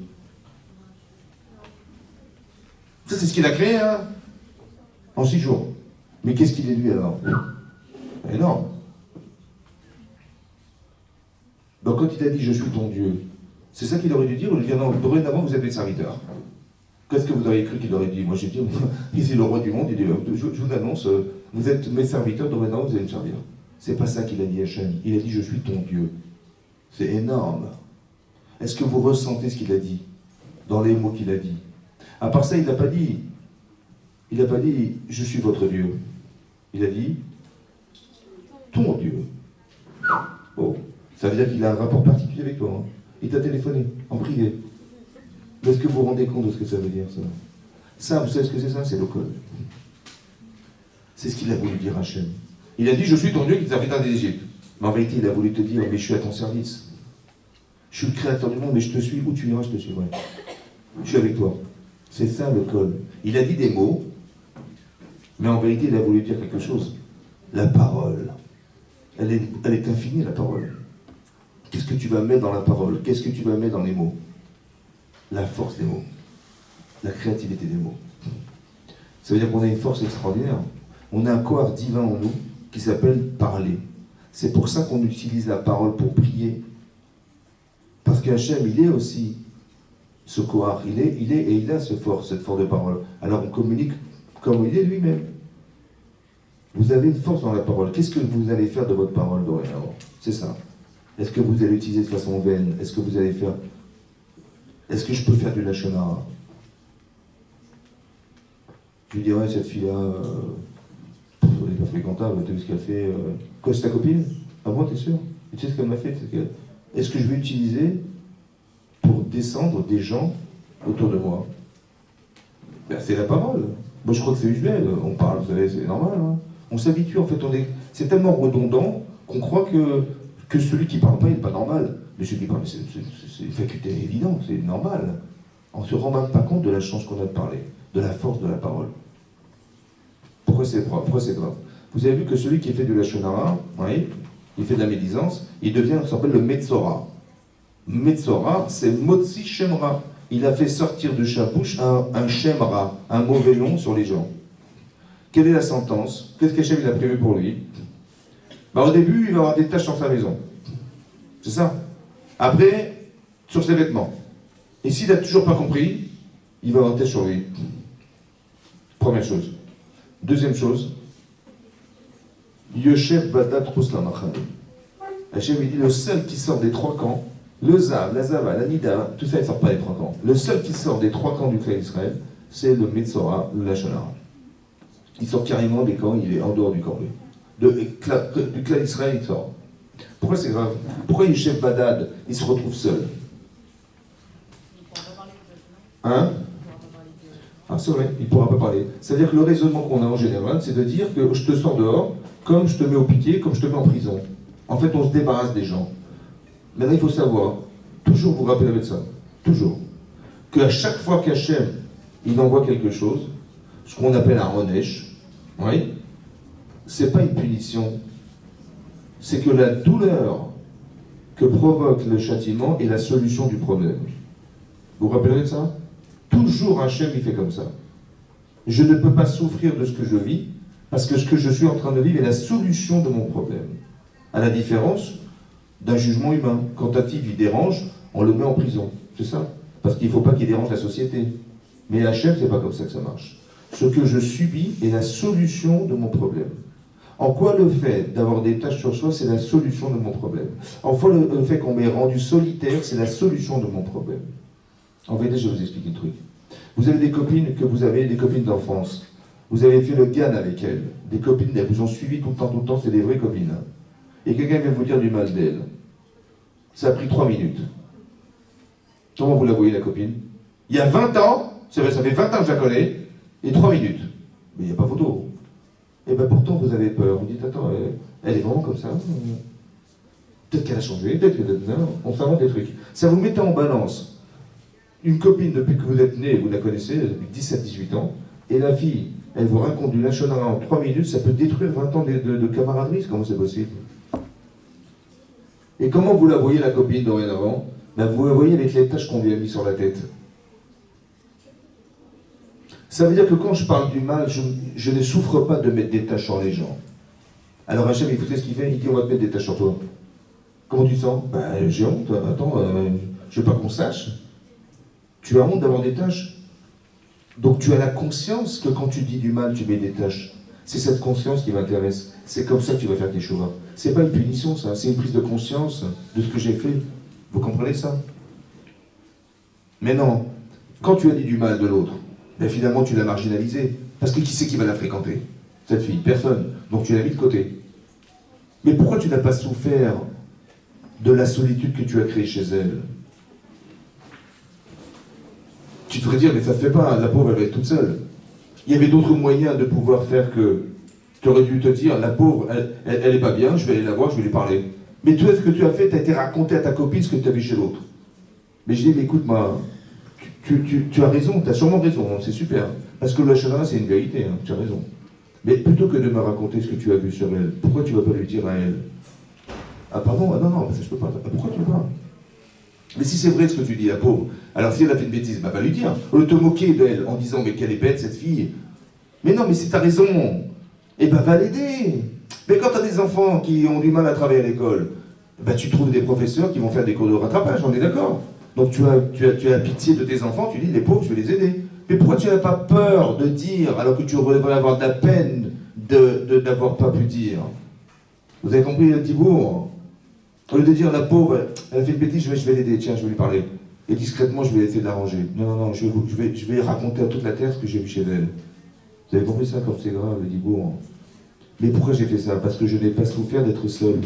Ça, c'est ce qu'il a créé, hein? En 6 jours. Mais qu'est-ce qu'il est, lui, alors? Énorme. Donc quand il a dit « Je suis ton Dieu », c'est ça qu'il aurait dû dire, ou lui dire « Non, dorénavant, vous êtes des serviteurs ». Qu'est-ce que vous auriez cru qu'il aurait dit? Moi, j'ai dit « Ici, le roi du monde, il dit « Je vous annonce, vous êtes mes serviteurs, dorénavant, vous allez me servir ». C'est pas ça qu'il a dit Hachem. Il a dit « Je suis ton Dieu ». C'est énorme. Est-ce que vous ressentez ce qu'il a dit dans les mots qu'il a dit? À part ça, il n'a pas dit « Je suis votre Dieu ». Il a dit « Ton Dieu ». Bon. Ça veut dire qu'il a un rapport particulier avec toi. Hein. Il t'a téléphoné, en privé. Est-ce que vous vous rendez compte de ce que ça veut dire, ça? Ça, vous savez ce que c'est ça? C'est le code. C'est ce qu'il a voulu dire Hachem. Il a dit, je suis ton Dieu qui t'a fait un d'Égypte. Mais en vérité, il a voulu te dire, mais je suis à ton service. Je suis le créateur du monde, mais je te suis. Où tu iras, je te suivrai. Je suis avec toi. C'est ça, le code. Il a dit des mots, mais en vérité, il a voulu dire quelque chose. La parole. Elle est infinie, la parole. Qu'est-ce que tu vas mettre dans la parole? Qu'est-ce que tu vas mettre dans les mots? La force des mots. La créativité des mots. Ça veut dire qu'on a une force extraordinaire. On a un corps divin en nous qui s'appelle parler. C'est pour ça qu'on utilise la parole pour prier. Parce qu'Hachem, il est aussi ce corps. Il a cette force de parole. Alors on communique comme il est lui-même. Vous avez une force dans la parole. Qu'est-ce que vous allez faire de votre parole dorénavant? C'est ça. Est-ce que vous allez l'utiliser de façon vaine? Est-ce que vous allez faire... Est-ce que je peux faire du lachon hara? Je lui dirais, cette fille-là, elle n'est pas fréquentable, tu as vu ce qu'elle fait Quoi, c'est ta copine? Ah bon, t'es sûr? Et tu sais ce qu'elle m'a fait? Est-ce que je vais l'utiliser pour descendre des gens autour de moi? Ben, c'est la parole. Moi, je crois que c'est usuel. On parle, vous savez, c'est normal. Hein. On s'habitue, en fait. C'est tellement redondant qu'on croit que celui qui ne parle pas, il n'est pas normal. Mais celui qui parle, c'est une faculté évidente, c'est normal. On ne se rend même pas compte de la chance qu'on a de parler, de la force de la parole. Pourquoi c'est grave? Vous avez vu que celui qui fait du lachon hara, oui, il fait de la médisance, il devient, ça s'appelle le Metzora. Metzora, c'est Motzi Shemra. il a fait sortir de sa bouche un shemra, un mauvais nom sur les gens. Quelle est la sentence? Qu'est-ce qu'Hachem il a prévu pour lui? Au début, il va avoir des taches sur sa maison. C'est ça. Après, sur ses vêtements. Et s'il n'a toujours pas compris, il va avoir des taches sur lui. Première chose. Deuxième chose, Yoshev Badat Rouslamachane. Hachem il dit le seul qui sort des trois camps, le Zav, la Zava, la Nida, tout ça ne sort pas des trois camps. Le seul qui sort des trois camps du clan d'Israël, c'est le Metzora, le Lachon Hara. Il sort carrément des camps, il est en dehors du camp. Du clan d'Israël, il sort. Pourquoi c'est grave? Pourquoi Yoshev Badad, il se retrouve seul? Hein? Ah, c'est vrai, il ne pourra pas parler. C'est-à-dire que le raisonnement qu'on a en général, c'est de dire que je te sors dehors, comme je te mets au piquet, comme je te mets en prison. En fait, on se débarrasse des gens. Maintenant, il faut savoir, toujours vous rappeler de ça, toujours, qu'à chaque fois qu'Hachem, il envoie quelque chose, ce qu'on appelle un Onesh, oui, c'est pas une punition, c'est que la douleur que provoque le châtiment est la solution du problème. Vous vous rappelez de ça? Toujours Hachem, il fait comme ça. Je ne peux pas souffrir de ce que je vis, parce que ce que je suis en train de vivre est la solution de mon problème. À la différence d'un jugement humain. Quand un type il dérange, on le met en prison. C'est ça. Parce qu'il ne faut pas qu'il dérange la société. Mais Hachem, c'est pas comme ça que ça marche. Ce que je subis est la solution de mon problème. En quoi le fait d'avoir des tâches sur soi, c'est la solution de mon problème? En quoi le fait qu'on m'ait rendu solitaire, c'est la solution de mon problème? En vérité, je vais vous expliquer le truc. Vous avez des copines des copines d'enfance. Vous avez fait le GAN avec elles. Des copines, elles vous ont suivi tout le temps, c'est des vraies copines. Et quelqu'un vient vous dire du mal d'elle. Ça a pris 3 minutes. Comment vous la voyez, la copine? Il y a 20 ans, c'est vrai, ça fait 20 ans que je la connais, et 3 minutes. Mais il n'y a pas photo. Et bien pourtant, vous avez peur. Vous dites, attends, elle est vraiment comme ça? Peut-être qu'elle a changé, peut-être que... Non, on s'invente des trucs. Ça vous mettez en balance. Une copine, depuis que vous êtes né, vous la connaissez, depuis 17-18 ans, et la fille, elle vous raconte du Lachon Hara en 3 minutes, ça peut détruire 20 ans de camaraderie. Comment c'est possible? Et comment vous la voyez, la copine, dorénavant? Vous la voyez avec les taches qu'on lui a mis sur la tête. Ça veut dire que quand je parle du mal, je ne souffre pas de mettre des taches sur les gens. Alors Hachem, il faut ce qu'il fait, il dit on va te mettre des taches sur toi. Comment tu sens? J'ai honte, attends, je veux pas qu'on sache. Tu as honte d'avoir des taches. Donc tu as la conscience que quand tu dis du mal, tu mets des taches. C'est cette conscience qui m'intéresse. C'est comme ça que tu vas faire tes chouvas. C'est pas une punition, ça. C'est une prise de conscience de ce que j'ai fait. Vous comprenez ça? Mais non. Quand tu as dit du mal de l'autre, finalement tu l'as marginalisé. Parce que qui c'est qui va la fréquenter? Cette fille? Personne. Donc tu l'as mis de côté. Mais pourquoi tu n'as pas souffert de la solitude que tu as créée chez elle? Tu devrais dire, mais ça ne se fait pas, la pauvre, elle va être toute seule. Il y avait d'autres moyens de pouvoir faire que... Tu aurais dû te dire, la pauvre, elle est pas bien, je vais aller la voir, je vais lui parler. Mais toi, ce que tu as fait, tu as été raconter à ta copine ce que tu as vu chez l'autre. Mais je dis, mais écoute-moi, tu as raison, tu as sûrement raison, c'est super. Parce que le Lachon Hara, c'est une vérité, tu as raison. Mais plutôt que de me raconter ce que tu as vu sur elle, pourquoi tu ne vas pas lui dire à elle? Ah pardon, non, ça je peux pas. Pourquoi tu veux pas? Mais si c'est vrai ce que tu dis, la pauvre, alors si elle a fait une bêtise, va lui dire. Au lieu de te moquer d'elle en disant, mais qu'elle est bête cette fille. Mais non, mais si t'as raison, va l'aider. Mais quand t'as des enfants qui ont du mal à travailler à l'école, tu trouves des professeurs qui vont faire des cours de rattrapage, on est d'accord. Donc tu as pitié de tes enfants, tu dis, les pauvres, je vais les aider. Mais pourquoi tu n'as pas peur de dire, alors que tu devrais avoir de la peine d'avoir pas pu dire? Vous avez compris, Thibault? Au lieu de dire, la pauvre, elle a fait une bêtise, je vais l'aider, tiens, je vais lui parler. Et discrètement, je vais essayer de l'arranger. Non, je vais raconter à toute la terre ce que j'ai vu chez elle. Vous avez compris ça, comme c'est grave, Thibault? Mais pourquoi j'ai fait ça? Parce que je n'ai pas souffert d'être seul.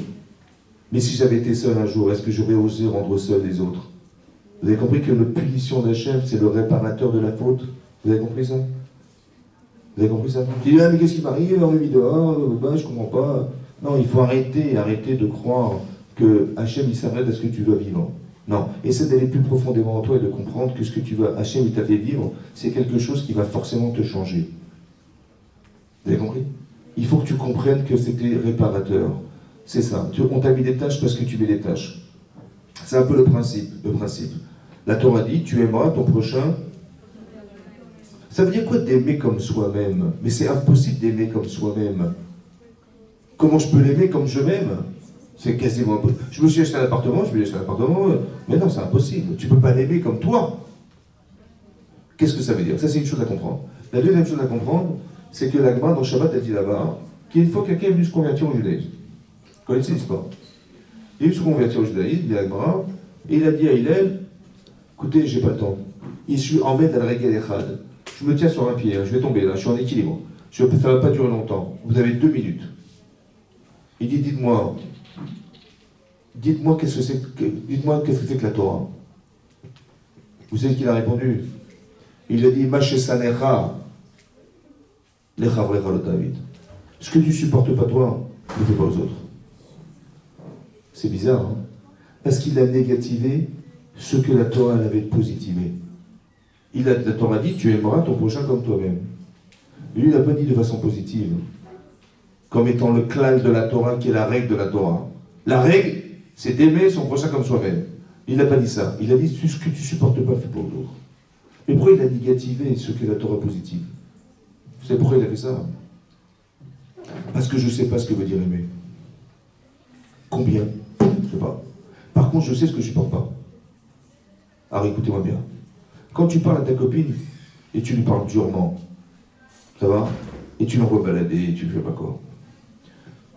Mais si j'avais été seul un jour, est-ce que j'aurais osé rendre seul les autres? Vous avez compris que la punition d'Hachem, c'est le réparateur de la faute? Vous avez compris ça? Vous avez compris ça? Tu dis, mais qu'est-ce qui m'arrive? On m'a mis dehors, je comprends pas. Non, il faut arrêter de croire que Hachem, il s'arrête à ce que tu vas vivre. Non, essaie d'aller plus profondément en toi et de comprendre que ce que Hachem, il t'a fait vivre, c'est quelque chose qui va forcément te changer. Vous avez compris? Il faut que tu comprennes que c'était réparateur. C'est ça. On t'a mis des tâches parce que tu mets des tâches. C'est un peu le principe. La Torah dit, tu aimeras ton prochain. Ça veut dire quoi d'aimer comme soi-même? Mais c'est impossible d'aimer comme soi-même. Comment je peux l'aimer comme je m'aime? C'est quasiment impossible. Je me suis acheté un appartement, je vais acheter un appartement, mais non, c'est impossible. Tu ne peux pas l'aimer comme toi. Qu'est-ce que ça veut dire? Ça, c'est une chose à comprendre. La deuxième chose à comprendre, c'est que la Gemara dans Shabbat a dit là-bas qu'une fois quelqu'un est venu se convertir au judaïsme. Vous connaissez l'histoire? Il est venu se convertir au judaïsme, il dit à la Gemara, et il a dit à Hillel, écoutez, j'ai pas le temps. Je suis en Med al-Regel Echad. Je me tiens sur un pied, je vais tomber là, je suis en équilibre. Ça ne va pas durer longtemps. Vous avez 2 minutes. Il dit, dites-moi qu'est-ce que c'est que la Torah. Vous savez ce qu'il a répondu? Il a dit, Machesanecha, lechavrecha lotavid. Ce que tu supportes pas toi, ne le fais pas aux autres. C'est bizarre, hein? Parce qu'il a négativé ce que la Torah avait positivé. La Torah dit, tu aimeras ton prochain comme toi-même. Lui, il n'a pas dit de façon positive, comme étant le klal de la Torah, qui est la règle de la Torah. La règle, c'est d'aimer son prochain comme soi-même. Il n'a pas dit ça. Il a dit, ce que tu supportes pas, fais pas aux autres. Mais pourquoi il a négativé ce que la Torah positive? Vous savez pourquoi il a fait ça? Parce que je ne sais pas ce que veut dire aimer. Combien? Je ne sais pas. Par contre, je sais ce que je ne supporte pas. Alors écoutez-moi bien. Quand tu parles à ta copine et tu lui parles durement, ça va? Et tu l'envoies balader, et tu ne fais pas quoi.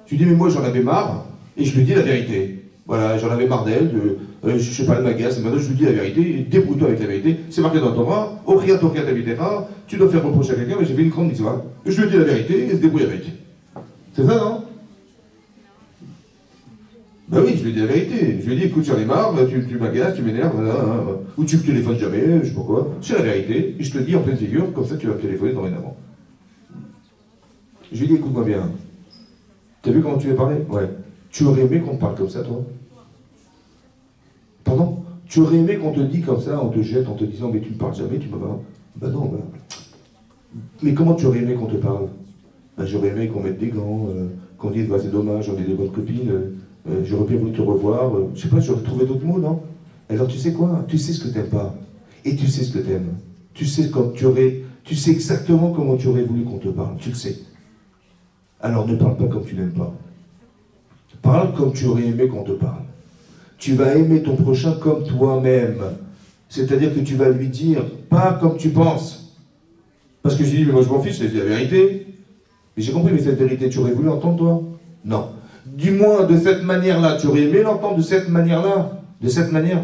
Tu dis, mais moi j'en avais marre, et je lui dis la vérité. Voilà, j'en avais marre d'elle, je ne sais pas, elle m'agace, maintenant je lui dis la vérité, débrouille-toi avec la vérité, c'est marqué dans le Torah, Ochia Tokia Tabitera, tu dois faire reprocher à quelqu'un, mais j'ai fait une grande mitzvah. Je lui dis la vérité, et elle se débrouille avec. C'est ça, non? Ben oui, je lui dis la vérité. Je lui dis, écoute, j'en ai marre, tu m'agaces, tu m'énerves, voilà, ou tu me téléphones jamais, je sais pas quoi. C'est la vérité, et je te le dis en pleine figure, comme ça tu vas me téléphoner dorénavant. Je lui dis, écoute-moi bien. T'as vu comment tu veux parler? Ouais. Tu aurais aimé qu'on te parle comme ça, toi? Pardon? Tu aurais aimé qu'on te dise comme ça, on te jette en te disant, mais tu ne parles jamais, tu me vas. Ben non, ben. Mais comment tu aurais aimé qu'on te parle? Ben j'aurais aimé qu'on mette des gants, qu'on dise, bah, c'est dommage, on est des bonnes copines, j'aurais bien voulu te revoir, je sais pas, j'aurais trouvé d'autres mots, non? Alors tu sais quoi? Tu sais ce que t'aimes pas, et tu sais ce que t'aimes. Tu sais exactement comment tu aurais voulu qu'on te parle, tu le sais. Alors ne parle pas comme tu n'aimes pas. Parle comme tu aurais aimé qu'on te parle. Tu vas aimer ton prochain comme toi-même. C'est-à-dire que tu vas lui dire, pas comme tu penses. Parce que je dis, mais moi je m'en fiche, c'est la vérité. Mais j'ai compris, mais cette vérité, tu aurais voulu l'entendre toi? Non. Du moins, de cette manière-là, tu aurais aimé l'entendre de cette manière-là? De cette manière?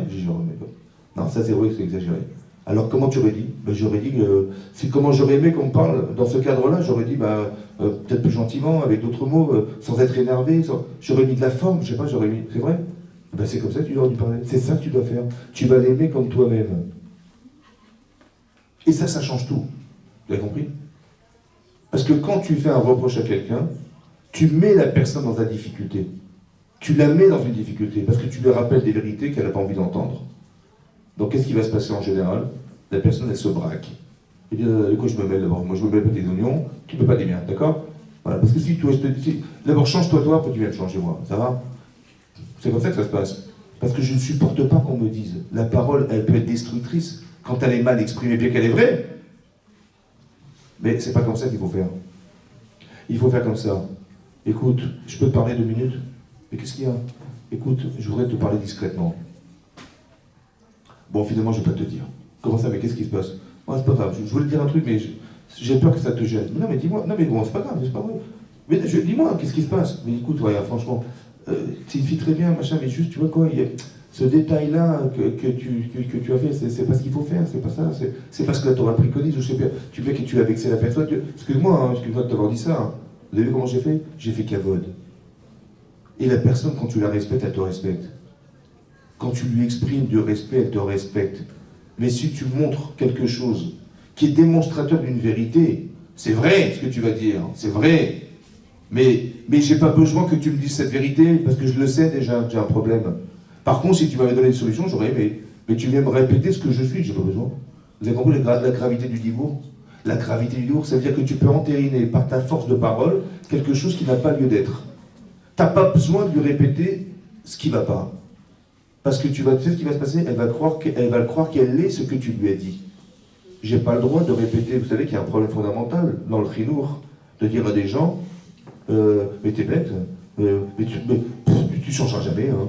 Non, ça c'est vrai que c'est exagéré. Alors comment tu aurais dit? Ben, j'aurais dit que c'est comment j'aurais aimé qu'on me parle dans ce cadre-là. J'aurais dit peut-être plus gentiment, avec d'autres mots, sans être énervé. J'aurais mis de la forme, je sais pas, j'aurais mis. C'est vrai? Ben, c'est comme ça que tu dois lui parler. C'est ça que tu dois faire. Tu vas l'aimer comme toi-même. Et ça change tout. Vous avez compris? Parce que quand tu fais un reproche à quelqu'un, tu mets la personne dans ta difficulté. Tu la mets dans une difficulté parce que tu lui rappelles des vérités qu'elle n'a pas envie d'entendre. Donc qu'est-ce qui va se passer en général? La personne, elle se braque. Elle dit, de quoi je me mêle d'abord? Moi, je me mêle pas des oignons, tu ne peux pas des miens, d'accord? Voilà, parce que si toi, je te dis, d'abord change-toi toi, après tu viens de changer moi, ça va? C'est comme ça que ça se passe. Parce que je ne supporte pas qu'on me dise. La parole, elle peut être destructrice quand elle est mal exprimée, bien qu'elle est vraie. Mais c'est pas comme ça qu'il faut faire. Il faut faire comme ça. Écoute, je peux te parler 2 minutes? Mais qu'est-ce qu'il y a? Écoute, je voudrais te parler discrètement. Bon, finalement, je ne vais pas te dire. Comment ça, mais qu'est-ce qui se passe? Oh, c'est pas grave, je voulais te dire un truc, mais j'ai peur que ça te gêne. Mais non, mais dis-moi, non, mais bon, c'est pas grave, c'est pas vrai. Mais dis-moi, qu'est-ce qui se passe? Mais écoute, ouais, franchement, c'est une fille très bien, machin, mais juste, tu vois quoi, il y a ce détail-là que tu as fait, c'est pas ce qu'il faut faire, c'est pas ça, c'est pas ce que la Torah préconise, je sais pas, tu veux que tu as vexé la personne, excuse-moi de t'avoir dit ça, hein. Vous avez vu comment j'ai fait? J'ai fait cavode. Et la personne, quand tu la respectes, elle te respecte. Quand tu lui exprimes du respect, elle te respecte. Mais si tu montres quelque chose qui est démonstrateur d'une vérité, c'est vrai ce que tu vas dire, c'est vrai. Mais j'ai pas besoin que tu me dises cette vérité, parce que je le sais déjà, j'ai un problème. Par contre, si tu m'avais donné une solution, j'aurais aimé. Mais tu viens me répéter ce que je suis, j'ai pas besoin. Vous avez compris la gravité du divorce? La gravité du divorce, ça veut dire que tu peux entériner par ta force de parole quelque chose qui n'a pas lieu d'être. T'as pas besoin de lui répéter ce qui va pas. Parce que tu sais ce qui va se passer, elle va le croire qu'elle est ce que tu lui as dit. J'ai pas le droit de répéter, vous savez qu'il y a un problème fondamental dans le chinour, de dire à des gens, mais t'es bête, mais tu changeras jamais, hein.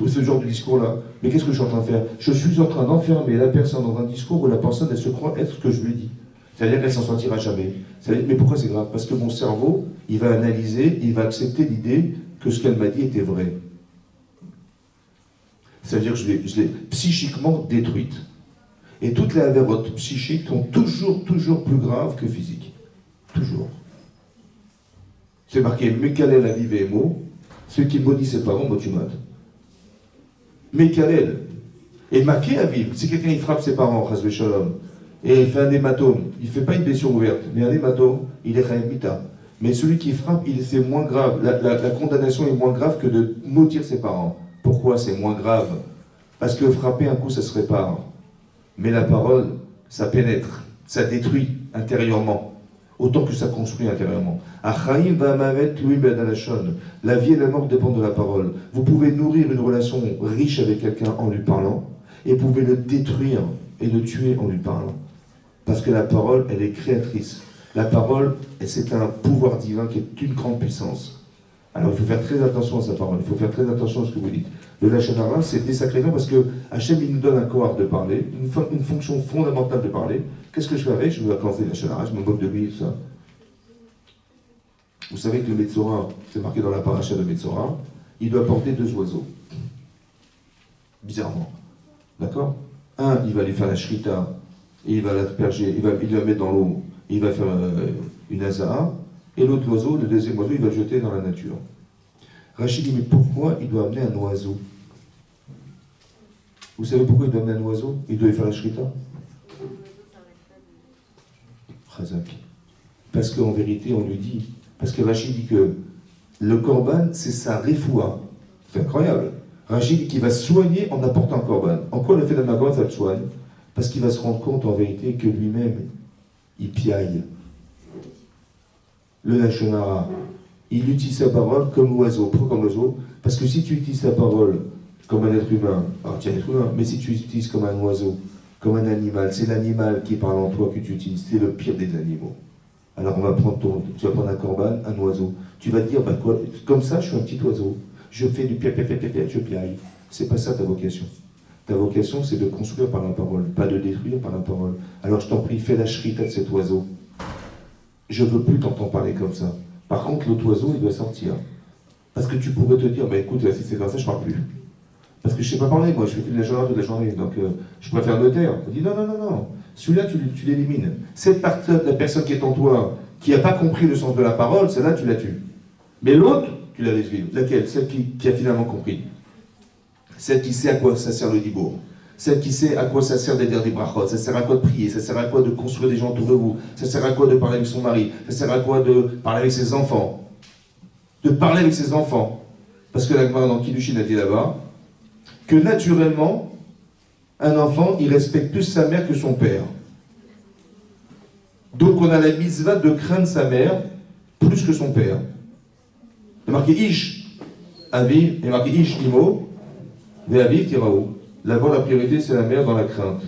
Ce genre de discours-là. Mais qu'est-ce que je suis en train de faire? Je suis en train d'enfermer la personne dans un discours où la personne, elle se croit être ce que je lui dis. C'est-à-dire qu'elle s'en sortira jamais. Mais pourquoi c'est grave? Parce que mon cerveau, il va analyser, il va accepter l'idée que ce qu'elle m'a dit était vrai. C'est-à-dire que je l'ai psychiquement détruite. Et toutes les avérotes psychiques sont toujours plus graves que physiques. Toujours. C'est marqué, Mekalel la vive et mot, ceux qui maudissent ses parents, moi tu mates. Mekalel. Et Maké à vivre, si quelqu'un il frappe ses parents, Chas Shalom, et il fait un hématome, il ne fait pas une blessure ouverte, mais un hématome, il est Chaimita. Mais celui qui frappe, c'est moins grave. La condamnation est moins grave que de maudire ses parents. Pourquoi c'est moins grave? Parce que frapper un coup, ça se répare. Mais la parole, ça pénètre, ça détruit intérieurement, autant que ça construit intérieurement. La vie et la mort dépendent de la parole. Vous pouvez nourrir une relation riche avec quelqu'un en lui parlant, et vous pouvez le détruire et le tuer en lui parlant. Parce que la parole, elle est créatrice. La parole, c'est un pouvoir divin qui est une grande puissance. Alors il faut faire très attention à sa parole, il faut faire très attention à ce que vous dites. Le Lachon Hara, c'est désacralisant parce que Hachem, il nous donne un corps de parler, une fonction fondamentale de parler. Qu'est-ce que je fais avec? Je vais commencer le Lachon Hara, je me moque de lui, tout ça. Vous savez que le Metzora, c'est marqué dans la paracha de Metzora, il doit porter 2 oiseaux. Bizarrement. D'accord? Un, il va aller faire la shrita, et il va l'asperger, il va la mettre dans l'eau, il va faire une azaa, et l'autre oiseau, le deuxième oiseau, il va le jeter dans la nature. Rachid dit, mais pourquoi il doit amener un oiseau? Vous savez pourquoi il doit amener un oiseau? Il doit y faire la shrita? Chazak. Parce qu'en vérité, on lui dit, parce que Rachid dit que le korban, c'est sa refoua. C'est incroyable. Rachid dit qu'il va soigner en apportant un korban. En quoi le fait d'amener un korban, ça le soigne? Parce qu'il va se rendre compte en vérité que lui-même, il piaille. Le Lachon Hara, il utilise sa parole comme oiseau. Pourquoi comme oiseau? Parce que si tu utilises ta parole comme un être humain, alors tu es un être humain, mais si tu l'utilises comme un oiseau, comme un animal, c'est l'animal qui parle en toi que tu utilises, c'est le pire des animaux. Alors on va prendre tu vas prendre un korban, un oiseau. Tu vas te dire, bah quoi, comme ça je suis un petit oiseau. Je fais du pia, je piaille. C'est pas ça ta vocation. Ta vocation c'est de construire par la parole, pas de détruire par la parole. Alors je t'en prie, fais la shrita de cet oiseau. Je veux plus t'entendre parler comme ça. Par contre, l'autre oiseau, il doit sortir. Parce que tu pourrais te dire, bah écoute, si c'est comme ça, je parle plus. Parce que je sais pas parler, moi, je fais toute la journée, donc je préfère me taire. On dit, non. Celui-là, tu l'élimines. Cette personne, la personne qui est en toi, qui n'a pas compris le sens de la parole, celle-là, tu la tues. Mais l'autre, tu la laisses vivre. Laquelle? Celle qui a finalement compris. Celle qui sait à quoi ça sert le dibour. Celle qui sait à quoi ça sert de dire des brachot, ça sert à quoi de prier, ça sert à quoi de construire des gens autour de vous, ça sert à quoi de parler avec son mari, ça sert à quoi de parler avec ses enfants. De parler avec ses enfants. Parce que la Gemara dans Kiddushin a dit là-bas que naturellement, un enfant, il respecte plus sa mère que son père. Donc on a la mitzvah de craindre sa mère plus que son père. Il y a marqué Ish, Aviv, et marqué Ish, Imo, Ve Aviv, Tiraou. D'abord, la priorité, c'est la mère dans la crainte.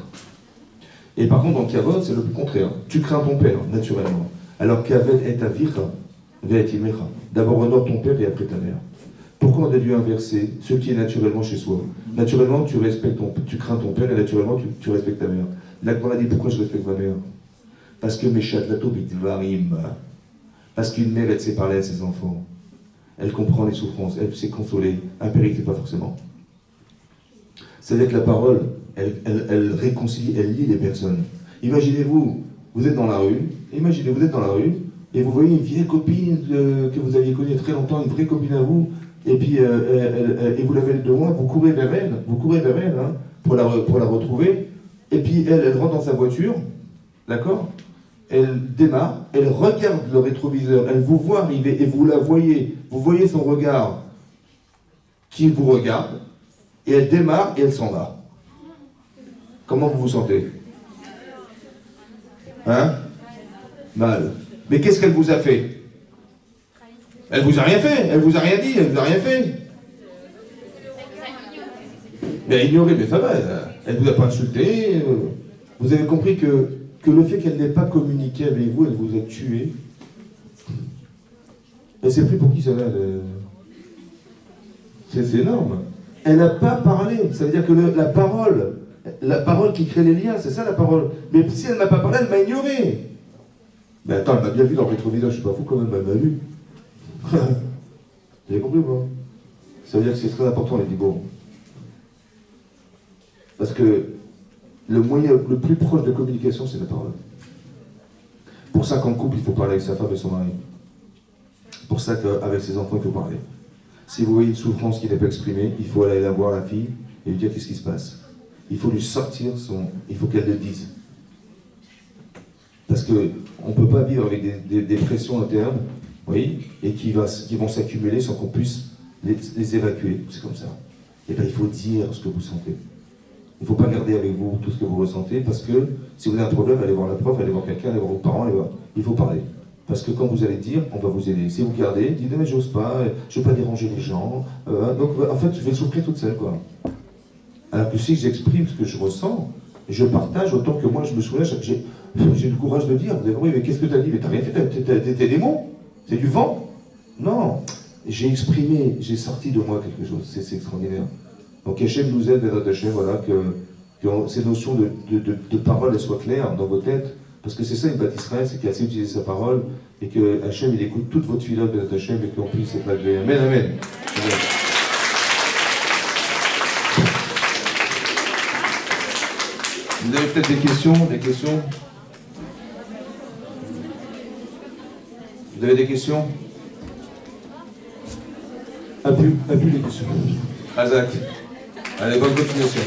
Et par contre, dans Kavod, c'est le contraire. Tu crains ton père, naturellement. Alors Kavod est avicha, ve imecha. D'abord, honore ton père et après ta mère. Pourquoi on a dû inverser ce qui est naturellement chez soi? Naturellement, tu crains ton père et naturellement, tu respectes ta mère. Là, on a dit pourquoi je respecte ma mère? Parce que mes chatlato bitvarim. Parce qu'une mère, elle sait parler à ses enfants. Elle comprend les souffrances, elle sait consoler. Un père, il ne fait pas forcément. C'est-à-dire que la parole, elle réconcilie, elle lie les personnes. Imaginez-vous, vous êtes dans la rue, et vous voyez une vieille copine que vous aviez connue il y a très longtemps, une vraie copine à vous, et puis et vous l'avez de loin, vous courez vers elle, hein, pour la retrouver, et puis elle rentre dans sa voiture, d'accord? Elle démarre, elle regarde le rétroviseur, elle vous voit arriver, et vous la voyez, vous voyez son regard qui vous regarde, et elle démarre et elle s'en va. Comment vous vous sentez? Hein? Mal. Mais qu'est-ce qu'elle vous a fait? Elle vous a rien fait, elle vous a rien dit, elle vous a rien fait. Mais ignorer, mais ça va, elle ne vous a pas insulté. Vous avez compris que le fait qu'elle n'ait pas communiqué avec vous, elle vous a tué. Elle sait plus pour qui ça va. C'est énorme. Elle n'a pas parlé. Ça veut dire que la parole qui crée les liens, c'est ça la parole. Mais si elle ne m'a pas parlé, elle m'a ignoré. Mais attends, elle m'a bien vu dans le rétroviseur, je suis pas fou quand même, elle m'a vu. Vous avez compris ou pas? Ça veut dire que c'est très important, les dibours. Parce que le moyen le plus proche de communication, c'est la parole. Pour ça qu'en couple, il faut parler avec sa femme et son mari. Pour ça qu'avec ses enfants, il faut parler. Si vous voyez une souffrance qui n'est pas exprimée, il faut aller la voir, la fille, et lui dire qu'est-ce qui se passe. Il faut lui sortir il faut qu'elle le dise. Parce qu'on ne peut pas vivre avec des pressions internes, oui, et qui vont s'accumuler sans qu'on puisse les évacuer. C'est comme ça. Et bien il faut dire ce que vous sentez. Il ne faut pas garder avec vous tout ce que vous ressentez, parce que si vous avez un problème, allez voir la prof, allez voir quelqu'un, allez voir vos parents, il faut parler. Parce que quand vous allez dire, on va vous aider. Si vous gardez, dites mais j'ose pas, je ne veux pas déranger les gens. Donc en fait, je vais souffrir toute seule, quoi. Alors que si j'exprime ce que je ressens, je partage autant que moi je me soulage, j'ai le courage de dire, vous avez compris, mais qu'est-ce que tu as dit? Mais t'as rien fait, t'es démon? C'est du vent? Non. J'ai exprimé, j'ai sorti de moi quelque chose, c'est extraordinaire. Donc Hachem nous aide, notre Hachem, voilà, que ces notions de parole elles soient claires dans vos têtes, parce que c'est ça une bâtisse Israël, c'est qu'il a assez utilisé sa parole, et que Hachem il écoute toute votre filote de notre Hachem, et qu'on puisse être agréé. Amen, amen. Amen. Vous avez peut-être des questions? Vous avez des questions? Appuie les questions. Azak. Allez, bonne continuation.